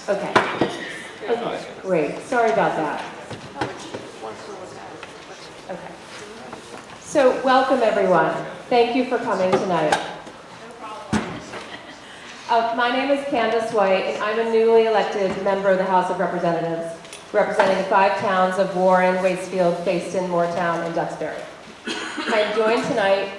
Okay. Okay, great. Sorry about that. Okay. So welcome, everyone. Thank you for coming tonight. My name is Candice White, and I'm a newly elected member of the House of Representatives, representing the 5 towns of Warren, Waitsfield, Fayston, Moortown, and Duxbury. I am joined tonight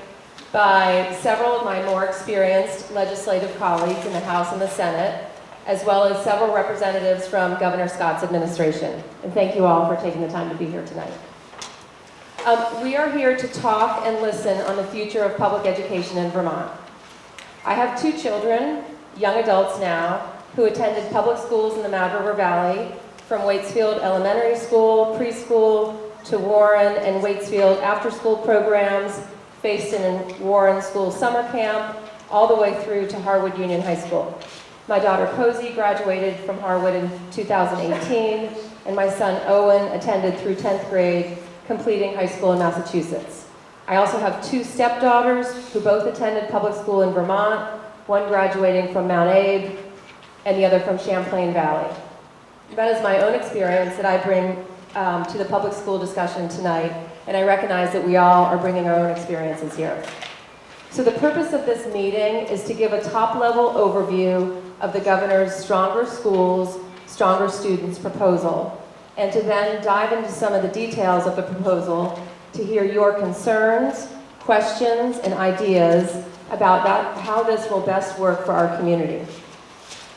by several of my more experienced legislative colleagues in the House and the Senate, as well as several representatives from Governor Scott's administration. And thank you all for taking the time to be here tonight. We are here to talk and listen on the future of public education in Vermont. I have 2 children, young adults now, who attended public schools in the Mad River Valley, from Waitsfield Elementary School, preschool, to Warren and Waitsfield after-school programs, Fayston and Warren School summer camp, all the way through to Harwood Union High School. My daughter Posey graduated from Harwood in 2018, and my son Owen attended through 10th grade, completing high school in Massachusetts. I also have 2 stepdaughters who both attended public school in Vermont, one graduating from Mount Abe and the other from Champlain Valley. That is my own experience that I bring to the public school discussion tonight, and I recognize that we all are bringing our own experiences here. So the purpose of this meeting is to give a top-level overview of the governor's Stronger Schools, Stronger Students proposal, and to then dive into some of the details of the proposal to hear your concerns, questions, and ideas about how this will best work for our community.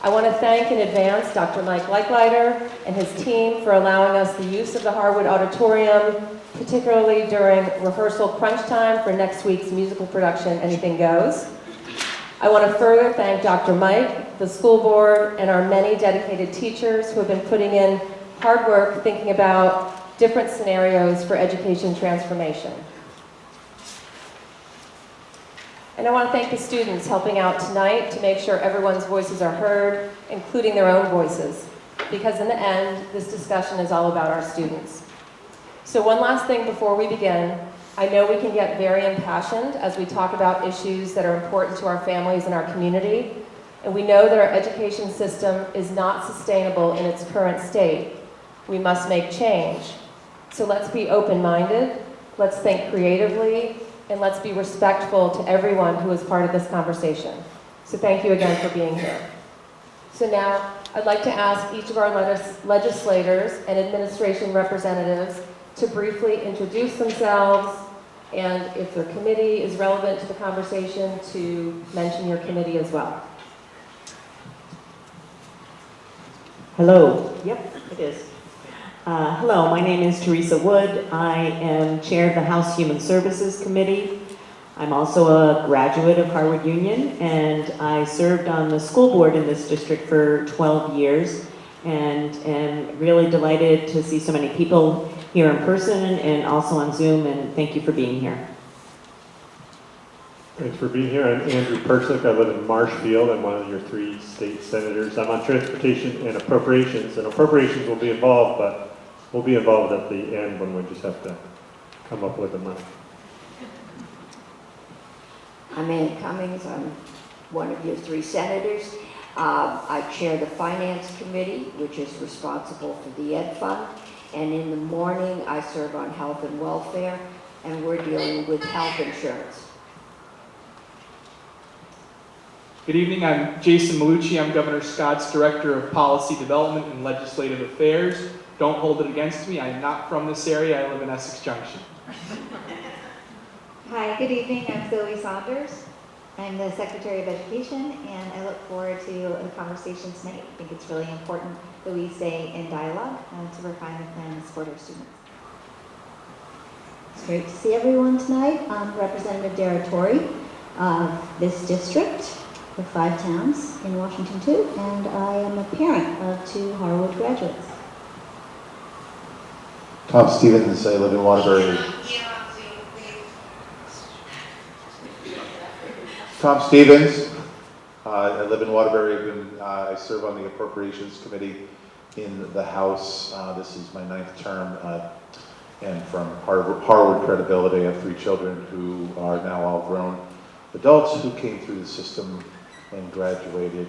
I want to thank in advance Dr. Mike Leichleiter and his team for allowing us the use of the Harwood Auditorium, particularly during rehearsal crunch time for next week's musical production, Anything Goes. I want to further thank Dr. Mike, the school board, and our many dedicated teachers who have been putting in hard work thinking about different scenarios for education transformation. And I want to thank the students helping out tonight to make sure everyone's voices are heard, including their own voices, because in the end, this discussion is all about our students. So one last thing before we begin. I know we can get very impassioned as we talk about issues that are important to our families and our community, and we know that our education system is not sustainable in its current state. We must make change. So let's be open-minded, let's think creatively, and let's be respectful to everyone who is part of this conversation. So thank you again for being here. So now, I'd like to ask each of our legislators and administration representatives to briefly introduce themselves, and if their committee is relevant to the conversation, to mention your committee as well. Hello. Yep, it is. Hello, my name is Theresa Wood. I am chair of the House Human Services Committee. I'm also a graduate of Harwood Union, and I served on the school board in this district for 12 years, and am really delighted to see so many people here in person and also on Zoom, and thank you for being here. Thanks for being here. I'm Andrew Perchlik. I live in Marshfield. I'm one of your 3 state senators. I'm on transportation and appropriations will be involved, but we'll be involved at the end when we just have to come up with the money. I'm Cummings. I'm one of your 3 senators. I chair the Finance Committee, which is responsible for the Ed Fund. And in the morning, I serve on Health and Welfare, and we're dealing with health insurance. Good evening, I'm Jason Malucci. I'm Governor Scott's Director of Policy Development and Legislative Affairs. Don't hold it against me. I am not from this area. I live in Essex Junction. Hi, good evening. I'm Zoe Saunders. I'm the Secretary of Education, and I look forward to the conversation tonight. I think it's really important that we stay in dialogue to refine the plan and support our students. It's great to see everyone tonight. I'm Representative Dara Torre of this district, the 5 towns in Washington too, and I am a parent of 2 Harwood graduates. Tom Stevens, I live in Waterbury. Tom Stevens, I live in Waterbury. I serve on the Appropriations Committee in the House. This is my 9th term, and from Harwood credibility, I have 3 children who are now all grown adults who came through the system and graduated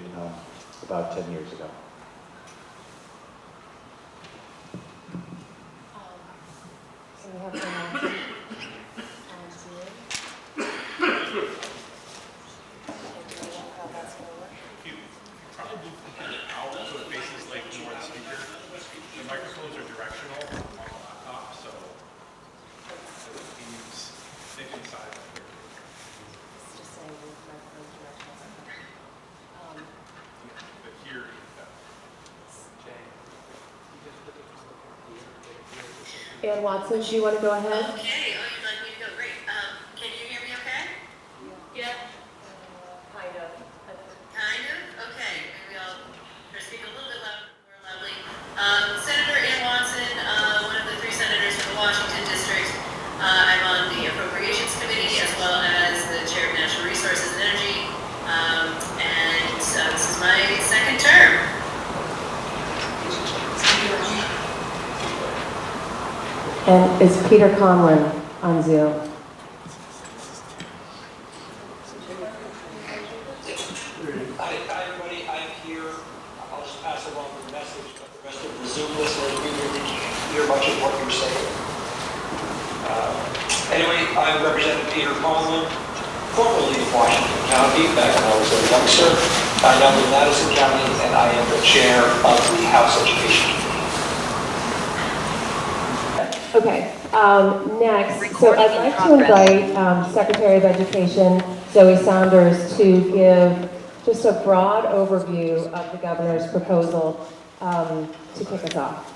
about 10 years ago. Ann Watson, do you want to go ahead? Okay, oh, you'd like me to go, great. Can you hear me okay? Yeah? Kind of. Kind of? Okay, maybe I'll try to speak a little bit more loudly. Senator Ann Watson, one of the 3 senators from the Washington district. I'm on the Appropriations Committee as well as the Chair of Natural Resources and Energy. This is my 2nd term. And is Peter Conlon on Zoom? Hi, everybody. I'm here. I'll just pass along the message, but the rest of the Zoom listeners, we really can't hear much of what you're saying. Anyway, I'm Representative Peter Conlon, formerly of Washington County, back when I was a youngster. I now live in Madison County, and I am the chair of the House Education Committee. Okay, next, so I'd like to invite Secretary of Education Zoe Saunders to give just a broad overview of the governor's proposal to kick us off.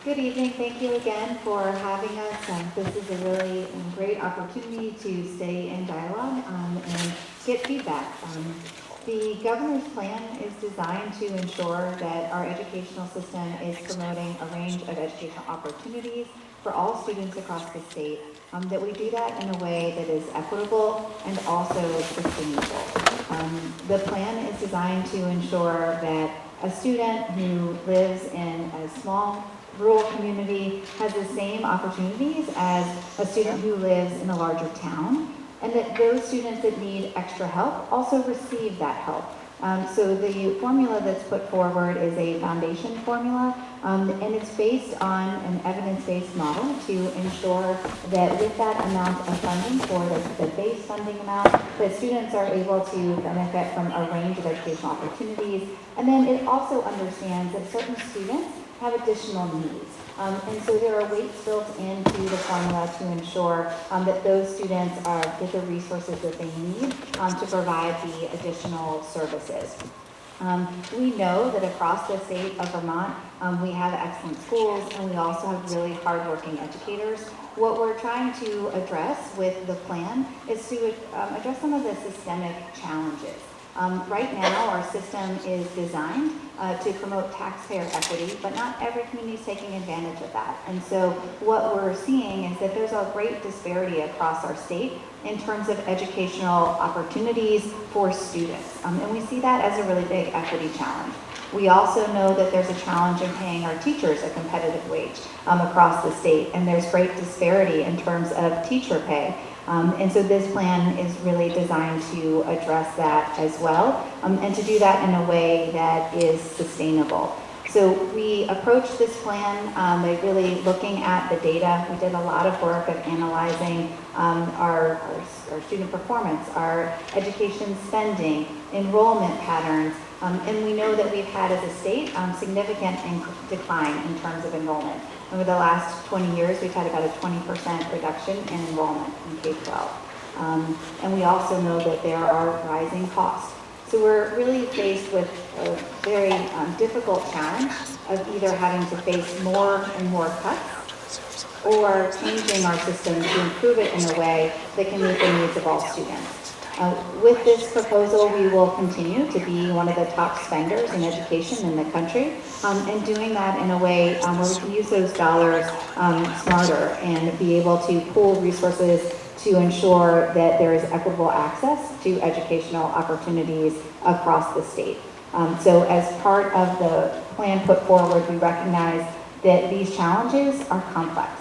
Good evening. Thank you again for having us. This is a really great opportunity to stay in dialogue and get feedback. The governor's plan is designed to ensure that our educational system is promoting a range of educational opportunities for all students across the state, that we do that in a way that is equitable and also sustainable. The plan is designed to ensure that a student who lives in a small rural community has the same opportunities as a student who lives in a larger town, and that those students that need extra help also receive that help. So the formula that's put forward is a foundation formula, and it's based on an evidence-based model to ensure that with that amount of funding for the base funding amount, that students are able to benefit from a range of educational opportunities. And then it also understands that certain students have additional needs. And so there are weights built into the formula to ensure that those students get the resources that they need to provide the additional services. We know that across the state of Vermont, we have excellent schools, and we also have really hardworking educators. What we're trying to address with the plan is to address some of the systemic challenges. Right now, our system is designed to promote taxpayer equity, but not every community is taking advantage of that. And so what we're seeing is that there's a great disparity across our state in terms of educational opportunities for students. And we see that as a really big equity challenge. We also know that there's a challenge in paying our teachers a competitive wage across the state, and there's great disparity in terms of teacher pay. And so this plan is really designed to address that as well, and to do that in a way that is sustainable. So we approached this plan by really looking at the data. We did a lot of work of analyzing our student performance, our education spending, enrollment patterns, and we know that we've had as a state significant decline in terms of enrollment. Over the last 20 years, we've had about a 20% reduction in enrollment in K-12. And we also know that there are rising costs. So we're really faced with a very difficult challenge of either having to face more and more cuts or changing our system to improve it in a way that can meet the needs of all students. With this proposal, we will continue to be one of the top spenders in education in the country, and doing that in a way where we can use those dollars smarter and be able to pool resources to ensure that there is equitable access to educational opportunities across the state. So as part of the plan put forward, we recognize that these challenges are complex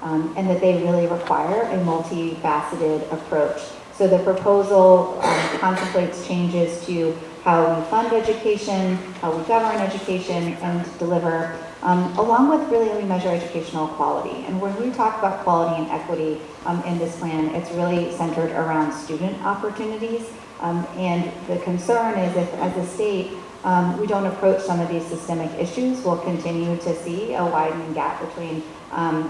and that they really require a multifaceted approach. So the proposal contemplates changes to how we fund education, how we govern education, and deliver, along with really how we measure educational quality. And when we talk about quality and equity in this plan, it's really centered around student opportunities. And the concern is if, as a state, we don't approach some of these systemic issues, we'll continue to see a widening gap between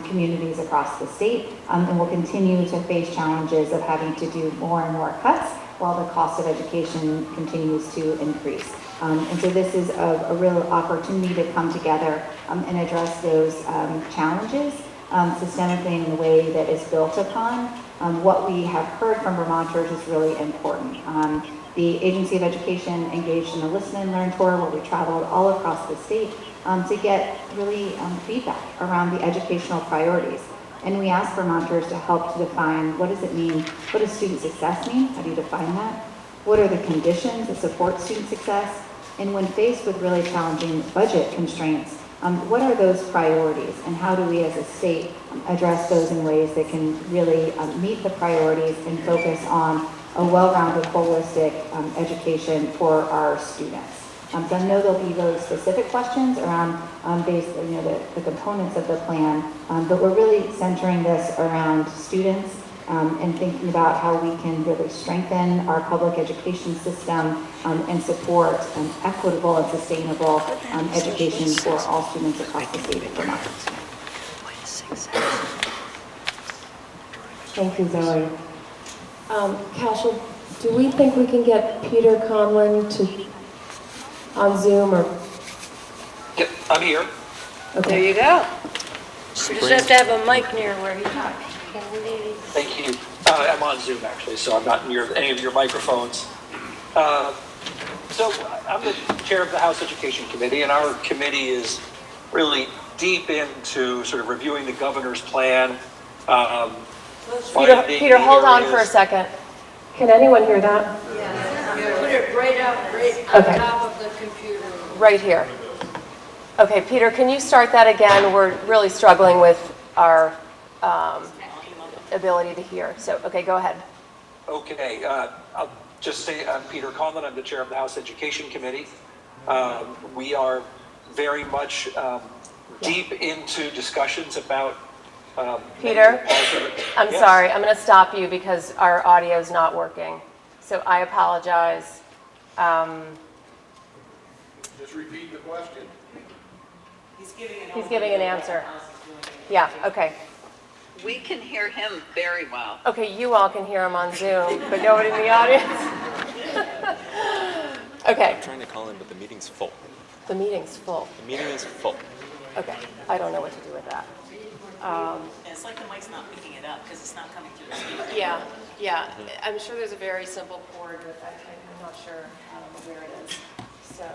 communities across the state, and we'll continue to face challenges of having to do more and more cuts while the cost of education continues to increase. And so this is a real opportunity to come together and address those challenges systemically in the way that is built upon what we have heard from Vermonters is really important. The Agency of Education engaged in a listen and learn tour where we traveled all across the state to get really feedback around the educational priorities. And we asked Vermonters to help to define what does it mean, what does student success mean, how do you define that? What are the conditions that support student success? And when faced with really challenging budget constraints, what are those priorities and how do we as a state address those in ways that can really meet the priorities and focus on a well-rounded, holistic education for our students. So I know there'll be those specific questions around the components of the plan, but we're really centering this around students and thinking about how we can really strengthen our public education system and support an equitable and sustainable education for all students across the state of Vermont. Thank you, Zoe. Cashel, do we think we can get Peter Conlon on Zoom or? Yep, I'm here. Okay. There you go. You just have to have a mic near where he talks. Thank you. I'm on Zoom actually, so I'm not near any of your microphones. So I'm the chair of the House Education Committee, and our committee is really deep into sort of reviewing the governor's plan. Peter, hold on for a second. Can anyone hear that? Put it right on top of the computer. Right here. Okay, Peter, can you start that again? We're really struggling with our ability to hear. So, okay, go ahead. Okay, I'll just say I'm Peter Conlon. I'm the chair of the House Education Committee. We are very much deep into discussions about Peter, I'm sorry. I'm going to stop you because our audio is not working. So I apologize. Just repeat the question. He's giving an answer. Yeah, okay. We can hear him very well. Okay, you all can hear him on Zoom, but nobody in the audience. Okay. I'm trying to call in, but the meeting's full. The meeting's full. The meeting is full. Okay, I don't know what to do with that. It's like the mic's not picking it up because it's not coming through the speaker. Yeah, yeah. I'm sure there's a very simple cord, but I'm not sure where it is. So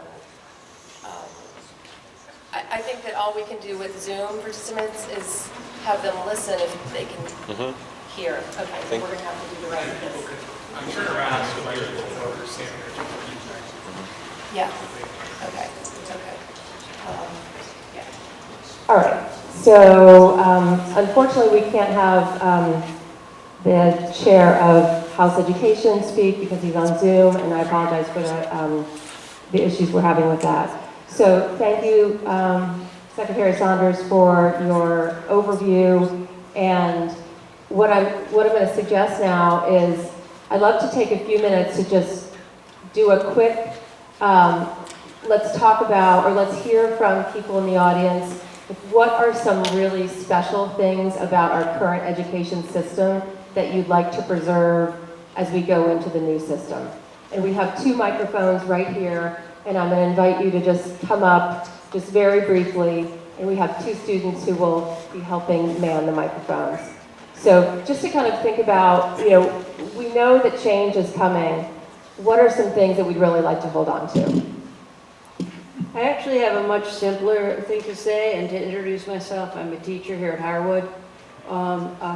I think that all we can do with Zoom participants is have them listen if they can hear. Okay, we're going to have to do the rest of this. I'm sure around so I will understand. Yeah. Okay. Okay. Yeah. All right. So unfortunately, we can't have the chair of House Education speak because he's on Zoom, and I apologize for the issues we're having with that. So thank you, Secretary Saunders, for your overview. And what I'm going to suggest now is I'd love to take a few minutes to just do a quick, let's talk about, or let's hear from people in the audience, what are some really special things about our current education system that you'd like to preserve as we go into the new system? And we have 2 microphones right here, and I'm going to invite you to just come up just very briefly, and we have 2 students who will be helping man the microphones. So just to kind of think about, we know that change is coming. What are some things that we'd really like to hold on to? I actually have a much simpler thing to say, and to introduce myself, I'm a teacher here at Harwood.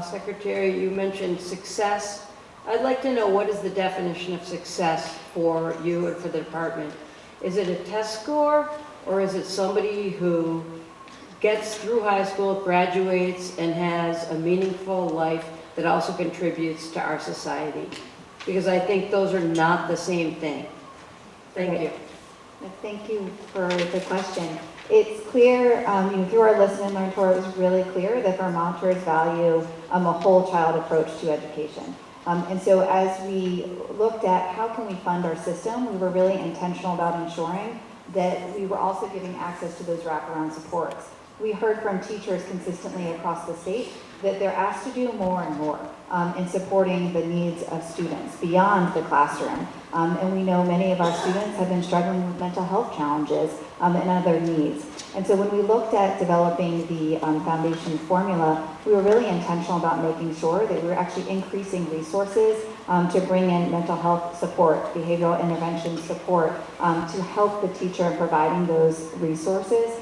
Secretary, you mentioned success. I'd like to know, what is the definition of success for you and for the department? Is it a test score, or is it somebody who gets through high school, graduates, and has a meaningful life that also contributes to our society? Because I think those are not the same thing. Thank you. Thank you for the question. It's clear, through our Listen and Learn tour, it was really clear that Vermonters value a whole child approach to education. And so as we looked at how can we fund our system, we were really intentional about ensuring that we were also giving access to those wraparound supports. we heard from teachers consistently across the state that they're asked to do more and more in supporting the needs of students beyond the classroom. And we know many of our students have been struggling with mental health challenges and other needs. And so when we looked at developing the foundation formula, we were really intentional about making sure that we were actually increasing resources to bring in mental health support, behavioral intervention support, to help the teacher in providing those resources.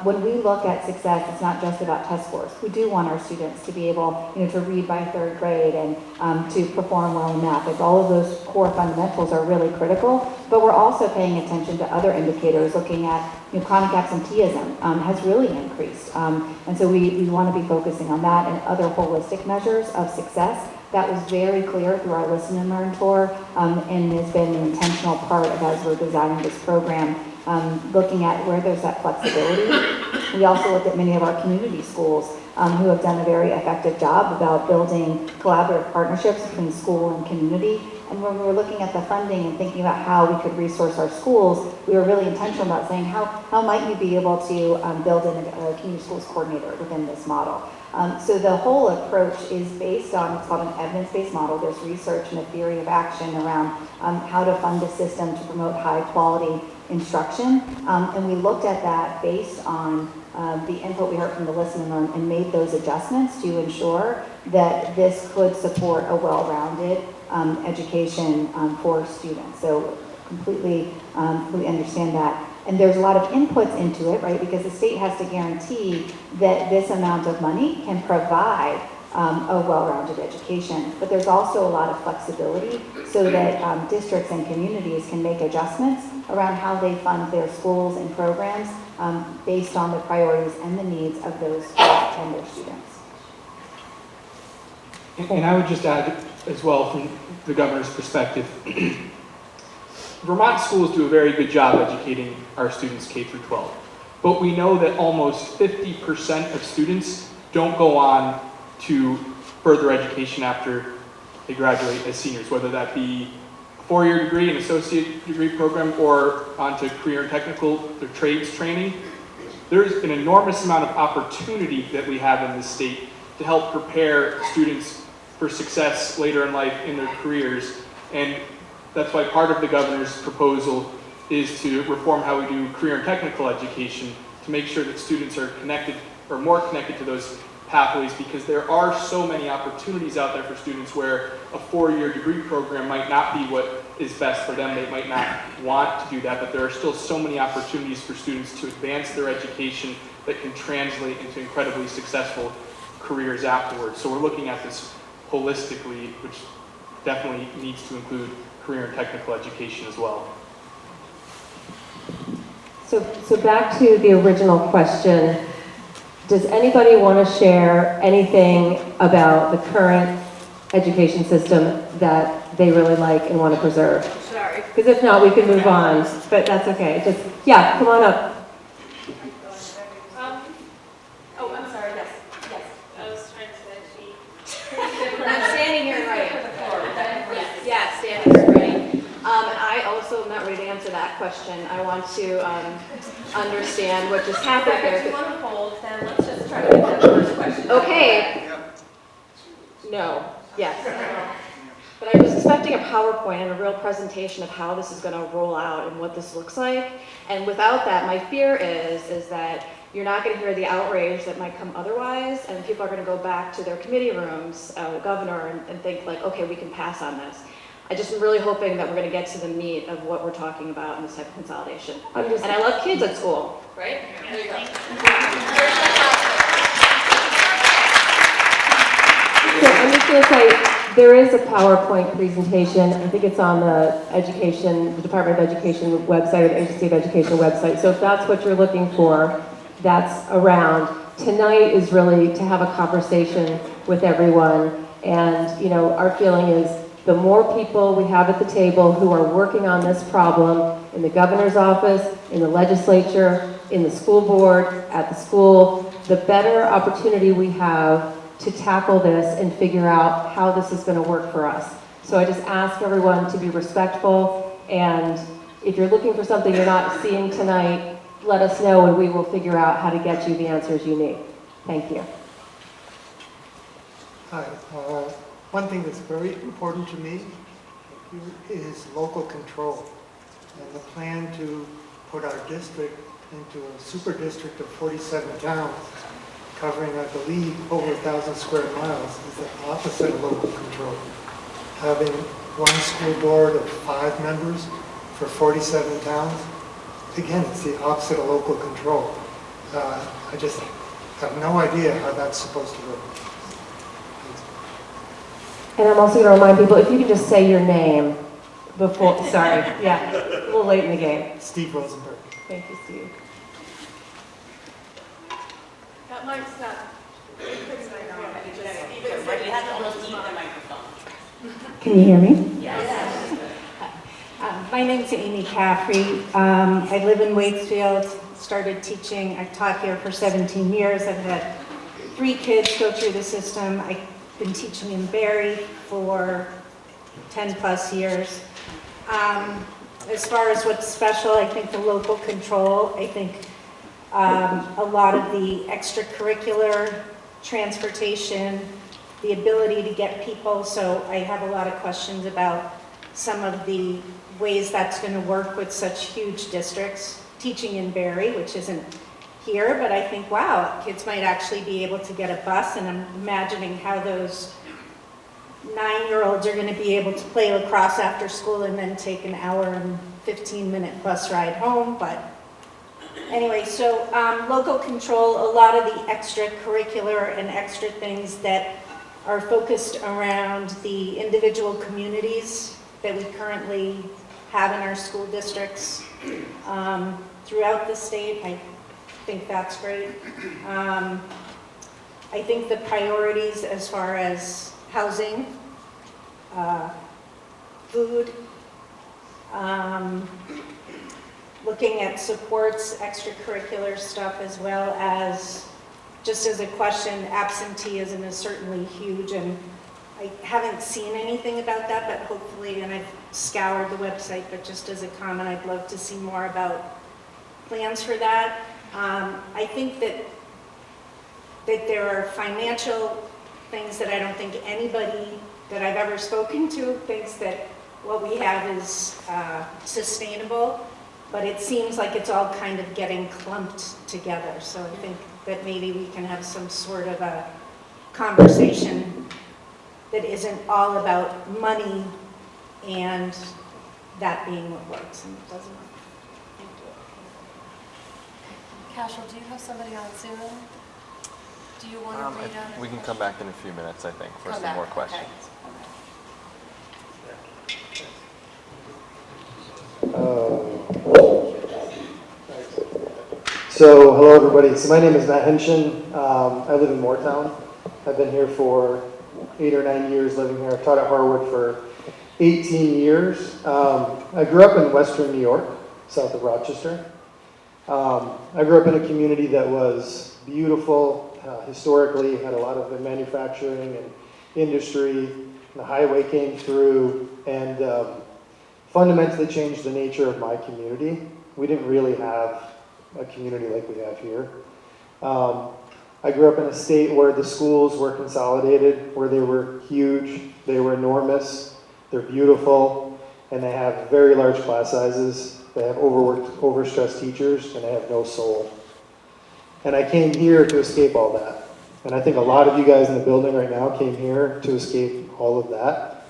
When we look at success, it's not just about test scores. We do want our students to be able, to read by third grade and to perform well in math. Like all of those core fundamentals are really critical, but we're also paying attention to other indicators, looking at chronic absenteeism has really increased. And so we want to be focusing on that and other holistic measures of success. That was very clear through our Listen and Learn tour and has been an intentional part of as we're designing this program. Looking at where there's that flexibility. We also looked at many of our community schools who have done a very effective job about building collaborative partnerships between school and community. And when we were looking at the funding and thinking about how we could resource our schools, we were really intentional about saying how might you be able to build in a community schools coordinator within this model. So the whole approach is based on, it's called an evidence-based model. There's research and a theory of action around how to fund a system to promote high quality instruction. And we looked at that based on the input we heard from the Listen and Learn and made those adjustments to ensure that this could support a well-rounded education for students. So completely understand that. And there's a lot of inputs into it, right? Because the state has to guarantee that this amount of money can provide a well-rounded education. But there's also a lot of flexibility so that districts and communities can make adjustments around how they fund their schools and programs based on the priorities and the needs of those and their students. And I would just add as well from the governor's perspective, Vermont schools do a very good job educating our students K through 12. But we know that almost 50% of students don't go on to further education after they graduate as seniors, whether that be a 4-year degree, an associate degree program, or onto career and technical or trades training. There's an enormous amount of opportunity that we have in this state to help prepare students for success later in life in their careers. And that's why part of the governor's proposal is to reform how we do career and technical education to make sure that students are connected or more connected to those pathways, because there are so many opportunities out there for students where a 4-year degree program might not be what is best for them. They might not want to do that, but there are still so many opportunities for students to advance their education that can translate into incredibly successful careers afterwards. So we're looking at this holistically, which definitely needs to include career and technical education as well. So back to the original question, does anybody want to share anything about the current education system that they really like and want to preserve? Sorry. Because if not, we can move on, but that's okay. Just, yeah, come on up. Oh, I'm sorry, yes. I was trying to say I'm standing here right. Yeah, standing here ready. I also am not ready to answer that question. I want to understand what just happened there. If you want to hold, then let's just try to get that first question. Okay. No, yes. But I was expecting a PowerPoint and a real presentation of how this is going to roll out and what this looks like. And without that, my fear is that you're not going to hear the outrage that might come otherwise, and people are going to go back to their committee rooms, the governor, and think like, okay, we can pass on this. I just am really hoping that we're going to get to the meat of what we're talking about in this type of consolidation. And I love kids at school, right? There you go. So I'm just going to say, there is a PowerPoint presentation. I think it's on the Department of Education website or the Agency of Education website. So if that's what you're looking for, that's around. Tonight is really to have a conversation with everyone. And, our feeling is the more people we have at the table who are working on this problem in the governor's office, in the legislature, in the school board, at the school, the better opportunity we have to tackle this and figure out how this is going to work for us. So I just ask everyone to be respectful, and if you're looking for something you're not seeing tonight, let us know and we will figure out how to get you the answers you need. Thank you. Hi. One thing that's very important to me is local control. And the plan to put our district into a super district of 47 towns, covering, I believe, over 1,000 square miles, is the opposite of local control. Having one school board of 5 members for 47 towns, again, it's the opposite of local control. I just have no idea how that's supposed to work. And I'm also going to remind people, if you can just say your name before, sorry, yeah, a little late in the game. Steve Rosenberg. Thank you, Steve. That mic's not. Can you hear me? Yes. My name's Amy Caffrey. I live in Waitsfield, started teaching. I've taught here for 17 years. I've had 3 kids go through the system. I've been teaching in Barrie for 10 plus years. As far as what's special, I think the local control, I think a lot of the extracurricular transportation, the ability to get people, so I have a lot of questions about some of the ways that's going to work with such huge districts. Teaching in Barrie, which isn't here, but I think, wow, kids might actually be able to get a bus, and I'm imagining how those 9-year-olds are going to be able to play lacrosse after school and then take an hour and 15-minute bus ride home. But anyway, so local control, a lot of the extracurricular and extra things that are focused around the individual communities that we currently have in our school districts throughout the state. I think that's great. I think the priorities as far as housing, food, looking at supports, extracurricular stuff, as well as, just as a question, absenteeism is certainly huge, and I haven't seen anything about that, but hopefully, and I've scoured the website, but just as a comment, I'd love to see more about plans for that. I think that there are financial things that I don't think anybody that I've ever spoken to thinks that what we have is sustainable, but it seems like it's all kind of getting clumped together. So I think that maybe we can have some sort of a conversation that isn't all about money and that being what works and doesn't. Cashel, do you have somebody on Zoom? Do you want to read out? We can come back in a few minutes, I think, for some more questions. So, hello everybody. So my name is Matt Henshin. I live in Moortown. I've been here for 8 or 9 years living here. I've taught at Harwood for 18 years. I grew up in Western New York, south of Rochester. I grew up in a community that was beautiful, historically, had a lot of manufacturing and industry. The highway came through and fundamentally changed the nature of my community. We didn't really have a community like we have here. I grew up in a state where the schools were consolidated, where they were huge, they were enormous, they're beautiful, and they have very large class sizes. They have overworked, overstressed teachers, and they have no soul. And I came here to escape all that. And I think a lot of you guys in the building right now came here to escape all of that.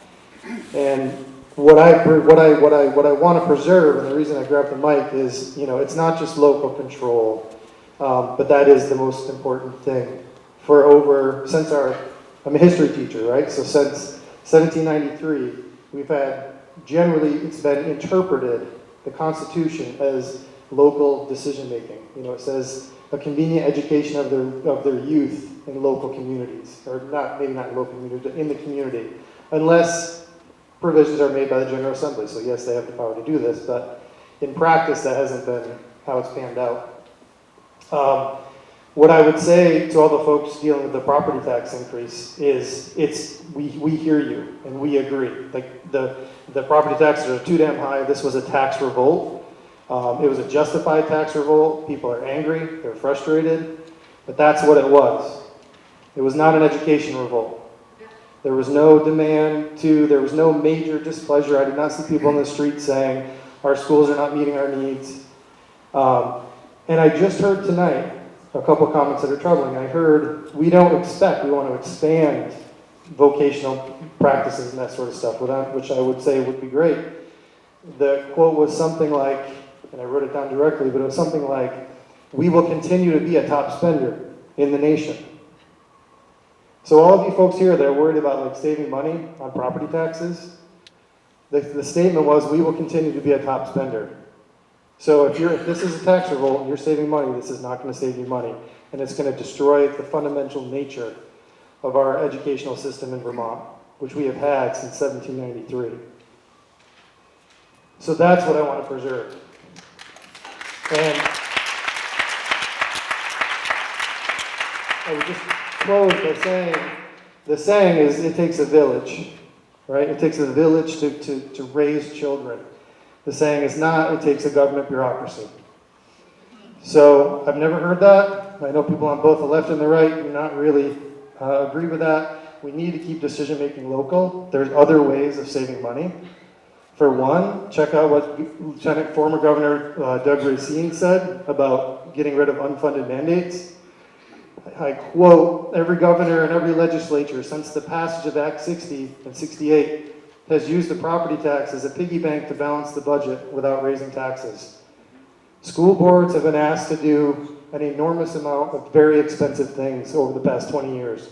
And what I want to preserve, and the reason I grabbed the mic is, it's not just local control, but that is the most important thing. I'm a history teacher, right? So since 1793, we've had, generally, it's been interpreted, the Constitution, as local decision-making. It says a convenient education of their youth in local communities, or maybe not in local communities, but in the community, unless provisions are made by the General Assembly. So yes, they have the power to do this, but in practice, that hasn't been how it's panned out. What I would say to all the folks dealing with the property tax increase is, we hear you and we agree. Like the property taxes are too damn high. This was a tax revolt. It was a justified tax revolt. People are angry, they're frustrated, but that's what it was. It was not an education revolt. There was no there was no major displeasure. I did not see people in the street saying, our schools are not meeting our needs. And I just heard tonight a couple comments that are troubling. I heard, we want to expand vocational practices and that sort of stuff, which I would say would be great. The quote was something like, and I wrote it down directly, but it was something like, we will continue to be a top spender in the nation. So all of you folks here that are worried about like saving money on property taxes, the statement was, we will continue to be a top spender. So if this is a tax revolt and you're saving money, this is not going to save you money. And it's going to destroy the fundamental nature of our educational system in Vermont, which we have had since 1793. So that's what I want to preserve. And I would just close by saying, the saying is, it takes a village, right? It takes a village to raise children. The saying is not, it takes a government bureaucracy. So I've never heard that. I know people on both the left and the right do not really agree with that. We need to keep decision-making local. There's other ways of saving money. For one, check out what Lieutenant former Governor Doug said about getting rid of unfunded mandates. I quote, every governor and every legislature since the passage of Act 60 and 68 has used the property tax as a piggy bank to balance the budget without raising taxes. School boards have been asked to do an enormous amount of very expensive things over the past 20 years.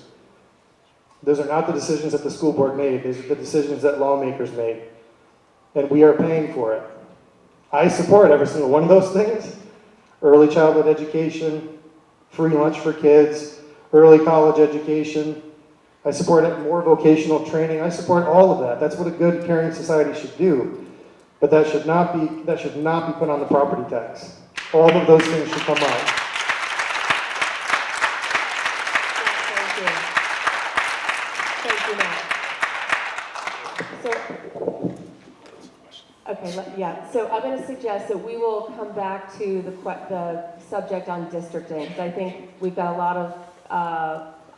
Those are not the decisions that the school board made. These are the decisions that lawmakers made. And we are paying for it. I support every single one of those things. Early childhood education, free lunch for kids, early college education. I support more vocational training. I support all of that. That's what a good, caring society should do. But that should not be put on the property tax. All of those things should come out. Thank you, Matt. So I'm going to suggest that we will come back to the subject on districting, because I think we've got a lot of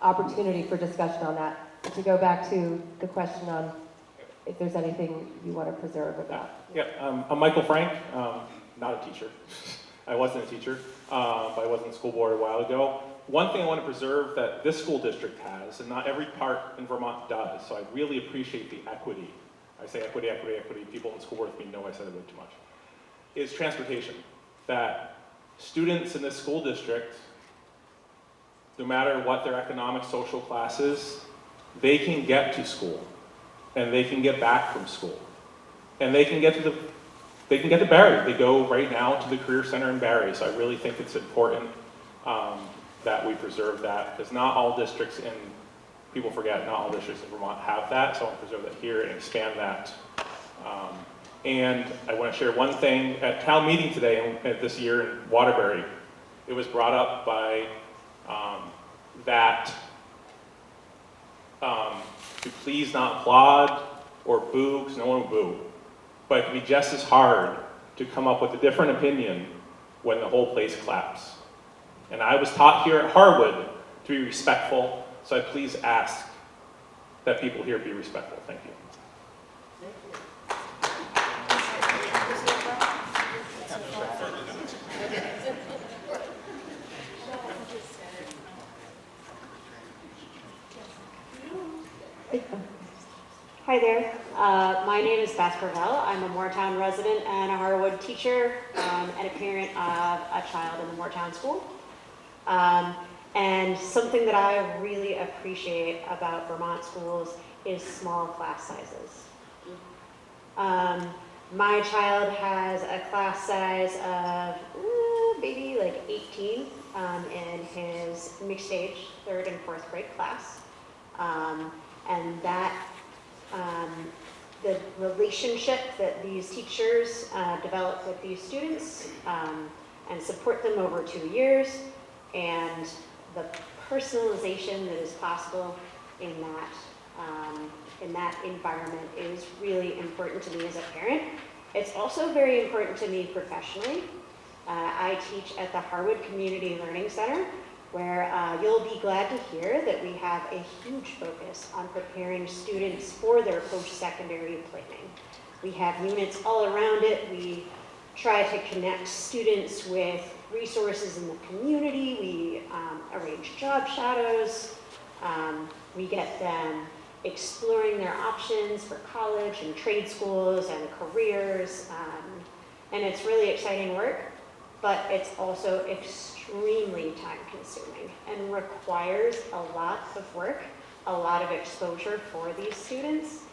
opportunity for discussion on that. To go back to the question on if there's anything you want to preserve about. Yeah, I'm Michael Frank, not a teacher. I wasn't a teacher, but I was in the school board a while ago. One thing I want to preserve that this school district has, and not every part in Vermont does, so I really appreciate the equity. I say equity, equity, equity. People in school board with me know I said it way too much. Is transportation. That students in this school district, no matter what their economic, social class is, they can get to school, and they can get back from school, and they can get to Barry. They go right now to the Career Center in Barry. So I really think it's important that we preserve that, because not all districts in, people forget, not all districts in Vermont have that. So I want to preserve that here and expand that. And I want to share one thing at town meeting today, this year in Waterbury. It was brought up by to please not applaud or boo, because no one will boo. But it can be just as hard to come up with a different opinion when the whole place claps. And I was taught here at Harwood to be respectful, so I please ask that people here be respectful. Thank you. Hi there. My name is Beth Gravel. I'm a Moortown resident and a Harwood teacher and a parent of a child in the Moortown school. And something that I really appreciate about Vermont schools is small class sizes. My child has a class size of maybe like 18 in his mixed age 3rd and 4th grade class. And that the relationship that these teachers develop with these students and support them over 2 years, and the personalization that is possible in that environment is really important to me as a parent. It's also very important to me professionally. I teach at the Harwood Community Learning Center, where you'll be glad to hear that we have a huge focus on preparing students for their post-secondary planning. We have units all around it. We try to connect students with resources in the community. We arrange job shadows. We get them exploring their options for college and trade schools and careers. And it's really exciting work, but it's also extremely time consuming and requires a lot of work, a lot of exposure for these students.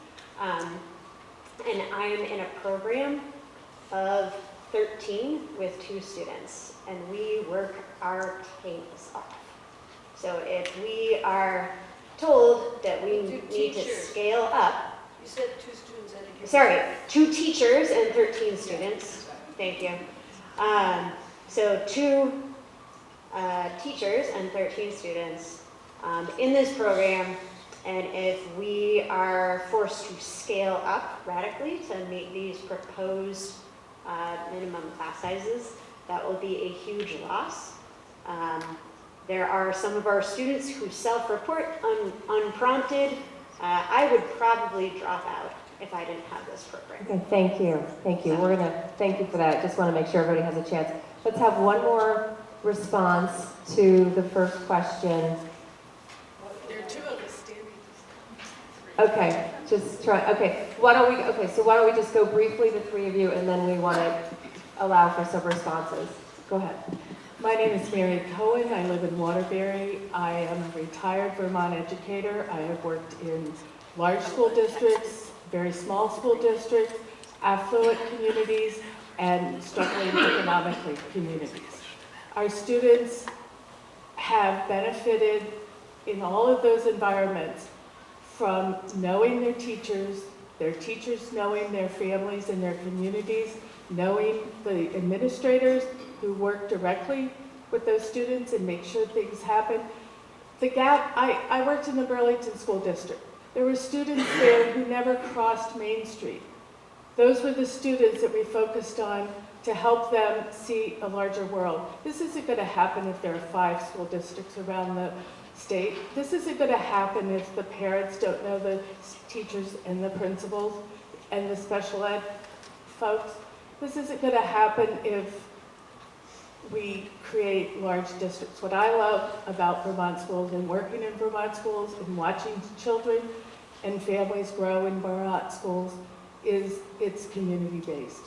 And I am in a program of 13 with 2 students, and we work our tails off. So if we are told that we need to scale up. You said 2 students and a Sorry, 2 teachers and 13 students. Thank you. So 2 teachers and 13 students in this program, and if we are forced to scale up radically to meet these proposed minimum class sizes, that will be a huge loss. There are some of our students who self-report unprompted. I would probably drop out if I didn't have this program. Okay, thank you. Thank you. We're going to thank you for that. Just want to make sure everybody has a chance. Let's have one more response to the first question. There are 2 of us standing. Okay, just try. Okay, why don't we just go briefly, the 3 of you, and then we want to allow for some responses. Go ahead. My name is Mary Cohen. I live in Waterbury. I am a retired Vermont educator. I have worked in large school districts, very small school districts, affluent communities, and struggling economically communities. Our students have benefited in all of those environments from knowing their teachers knowing their families and their communities, knowing the administrators who work directly with those students and make sure things happen. The gap, I worked in the Burlington School District. There were students there who never crossed Main Street. Those were the students that we focused on to help them see a larger world. This isn't going to happen if there are 5 school districts around the state. This isn't going to happen if the parents don't know the teachers and the principals and the special ed folks. This isn't going to happen if we create large districts. What I love about Vermont schools and working in Vermont schools and watching children and families grow in Vermont schools is it's community-based.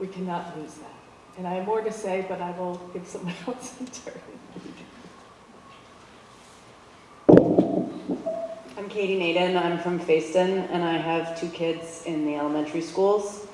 We cannot lose that. And I have more to say, but I will give someone else a turn. I'm Katie Naden. I'm from Fayston, and I have 2 kids in the elementary schools.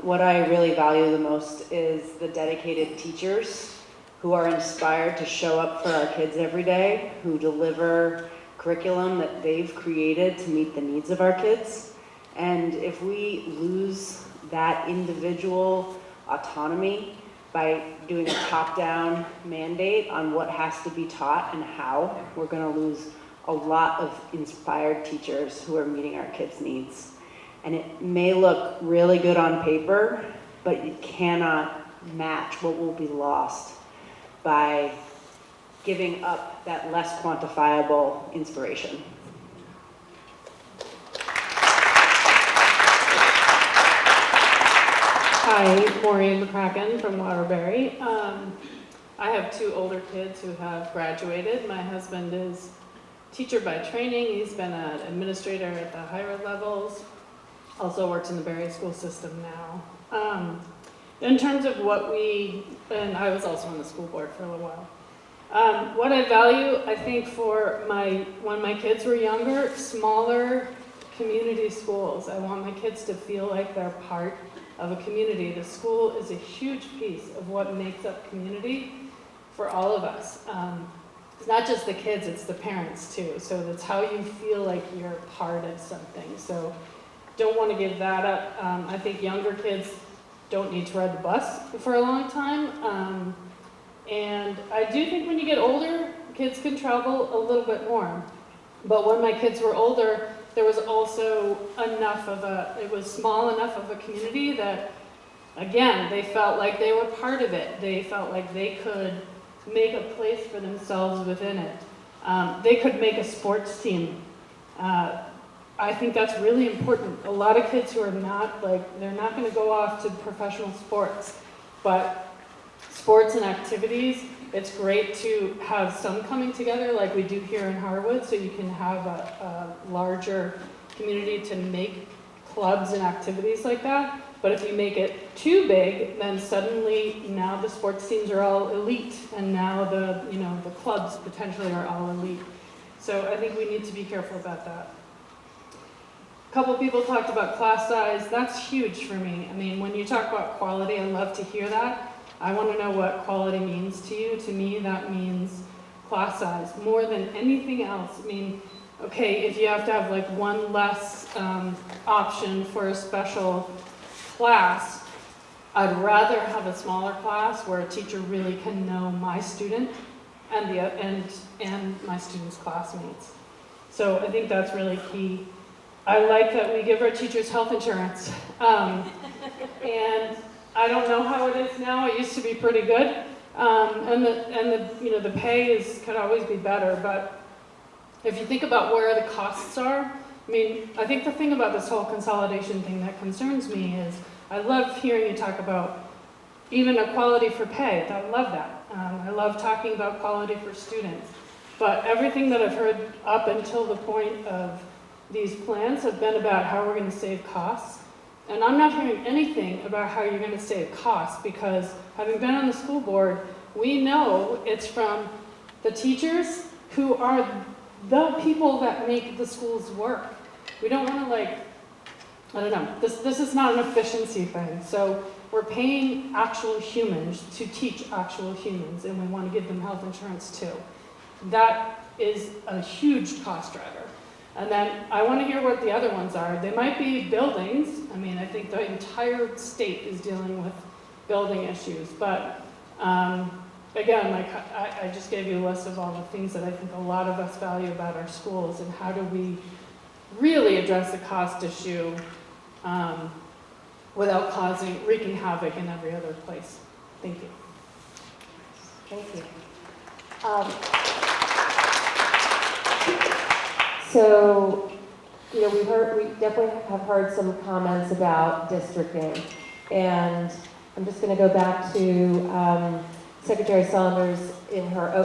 What I really value the most is the dedicated teachers who are inspired to show up for our kids every day, who deliver curriculum that they've created to meet the needs of our kids. And if we lose that individual autonomy by doing a top-down mandate on what has to be taught and how, we're going to lose a lot of inspired teachers who are meeting our kids' needs. And it may look really good on paper, but it cannot match what will be lost by giving up that less quantifiable inspiration. Hi, Maureen McCracken from Waterbury. I have 2 older kids who have graduated. My husband is teacher by training. He's been an administrator at the higher levels. Also works in the Barry school system now. In terms of and I was also on the school board for a little while. What I value, I think for when my kids were younger, smaller community schools. I want my kids to feel like they're part of a community. The school is a huge piece of what makes up community for all of us. It's not just the kids, it's the parents too. So that's how you feel like you're part of something. So don't want to give that up. I think younger kids don't need to ride the bus for a long time. And I do think when you get older, kids can travel a little bit more. But when my kids were older, there was also it was small enough of a community that, again, they felt like they were part of it. They felt like they could make a place for themselves within it. They could make a sports team. I think that's really important. A lot of kids who are not, they're not going to go off to professional sports, but sports and activities, it's great to have some coming together like we do here in Harwood, so you can have a larger community to make clubs and activities like that. But if you make it too big, then suddenly now the sports teams are all elite, and now the clubs potentially are all elite. So I think we need to be careful about that. A couple people talked about class size. That's huge for me. I mean, when you talk about quality, I love to hear that. I want to know what quality means to you. To me, that means class size more than anything else. I mean, okay, if you have to have like one less option for a special class, I'd rather have a smaller class where a teacher really can know my student and my students' classmates. So I think that's really key. I like that we give our teachers health insurance. And I don't know how it is now. It used to be pretty good. And the pay could always be better. But if you think about where the costs are, I mean, I think the thing about this whole consolidation thing that concerns me is I love hearing you talk about even equality for pay. I love that. I love talking about quality for students. But everything that I've heard up until the point of these plans have been about how we're going to save costs. And I'm not hearing anything about how you're going to save costs, because having been on the school board, we know it's from the teachers who are the people that make the schools work. We don't want to I don't know, this is not an efficiency thing. So we're paying actual humans to teach actual humans, and we want to give them health insurance too. That is a huge cost driver. And then I want to hear what the other ones are. They might be buildings. I mean, I think the entire state is dealing with building issues. But again, I just gave you a list of all the things that I think a lot of us value about our schools, and how do we really address the cost issue without wreaking havoc in every other place. Thank you. Thank you. So, we definitely have heard some comments about districting, and I'm just going to go back to Secretary Saunders in her,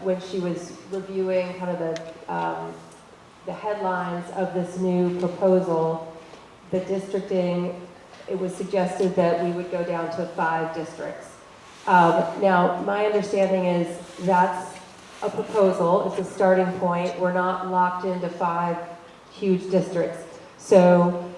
when she was reviewing kind of the headlines of this new proposal, the districting. It was suggested that we would go down to 5 districts. Now, my understanding is that's a proposal, it's a starting point. We're not locked into 5 huge districts. So,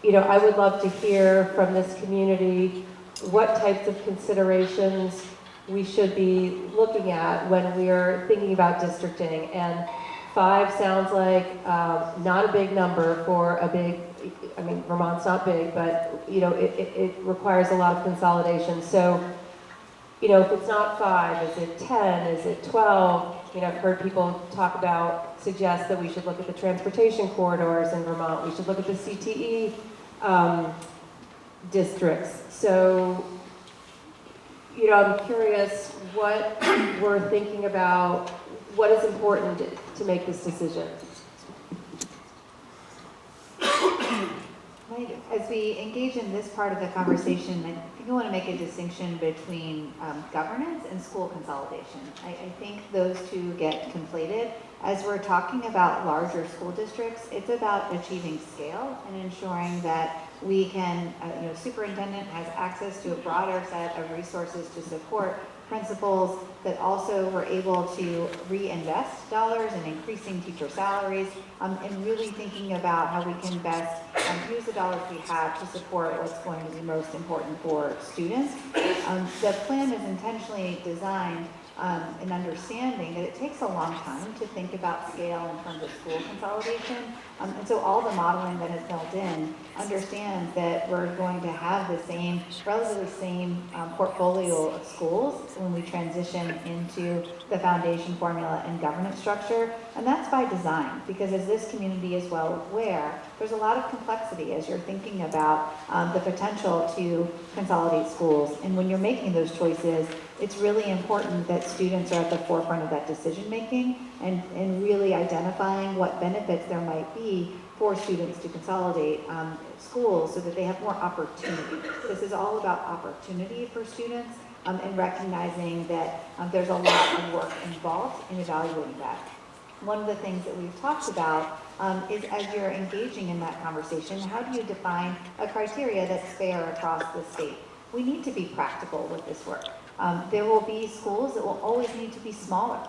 I would love to hear from this community what types of considerations we should be looking at when we are thinking about districting. And 5 sounds like not a big number for a big, Vermont's not big, but it requires a lot of consolidation. So, if it's not 5, is it 10? Is it 12? I've heard people suggest that we should look at the transportation corridors in Vermont. We should look at the CTE districts. So, I'm curious what we're thinking about, what is important to make this decision. As we engage in this part of the conversation, I think I want to make a distinction between governance and school consolidation. I think those two get conflated. As we're talking about larger school districts, it's about achieving scale and ensuring that we can, superintendent has access to a broader set of resources to support principals, that also we're able to reinvest dollars in increasing teacher salaries, and really thinking about how we can best use the dollars we have to support what's going to be most important for students. The plan is intentionally designed an understanding that it takes a long time to think about scale in terms of school consolidation. And so all the modeling that is built in understands that we're going to have the same, relatively same portfolio of schools when we transition into the foundation formula and governance structure. And that's by design, because as this community is well aware, there's a lot of complexity as you're thinking about the potential to consolidate schools. And when you're making those choices, it's really important that students are at the forefront of that decision making and really identifying what benefits there might be for students to consolidate schools so that they have more opportunity. This is all about opportunity for students and recognizing that there's a lot of work involved in evaluating that. One of the things that we've talked about is as you're engaging in that conversation, how do you define a criteria that's fair across the state? We need to be practical with this work. There will be schools that will always need to be smaller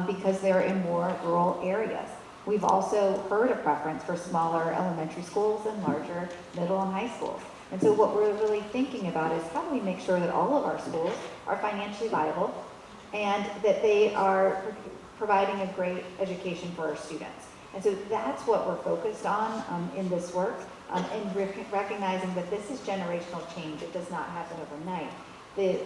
because they're in more rural areas. We've also heard a preference for smaller elementary schools and larger middle and high schools. And so what we're really thinking about is how do we make sure that all of our schools are financially viable and that they are providing a great education for our students. And so that's what we're focused on in this work, and recognizing that this is generational change. It does not happen overnight. The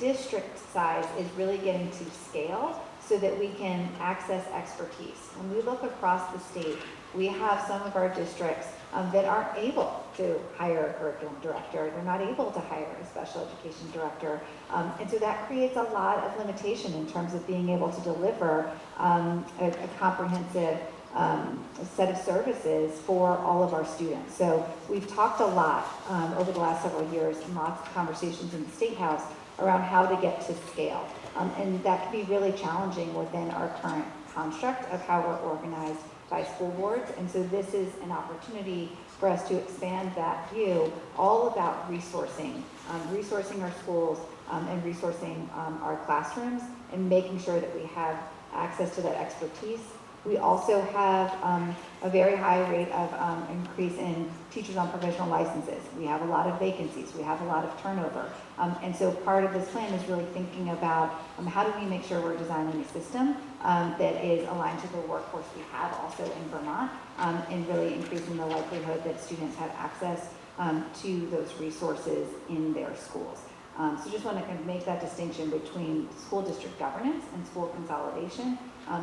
district size is really getting to scale so that we can access expertise. When we look across the state, we have some of our districts that aren't able to hire a curriculum director. They're not able to hire a special education director. And so that creates a lot of limitation in terms of being able to deliver a comprehensive set of services for all of our students. So we've talked a lot over the last several years in lots of conversations in the State House around how to get to scale. And that can be really challenging within our current construct of how we're organized by school boards. And so this is an opportunity for us to expand that view, all about resourcing, resourcing our schools and resourcing our classrooms and making sure that we have access to that expertise. We also have a very high rate of increase in teachers on provisional licenses. We have a lot of vacancies. We have a lot of turnover. And so part of this plan is really thinking about how do we make sure we're designing a system that is aligned to the workforce we have also in Vermont and really increasing the likelihood that students have access to those resources in their schools. So just want to kind of make that distinction between school district governance and school consolidation.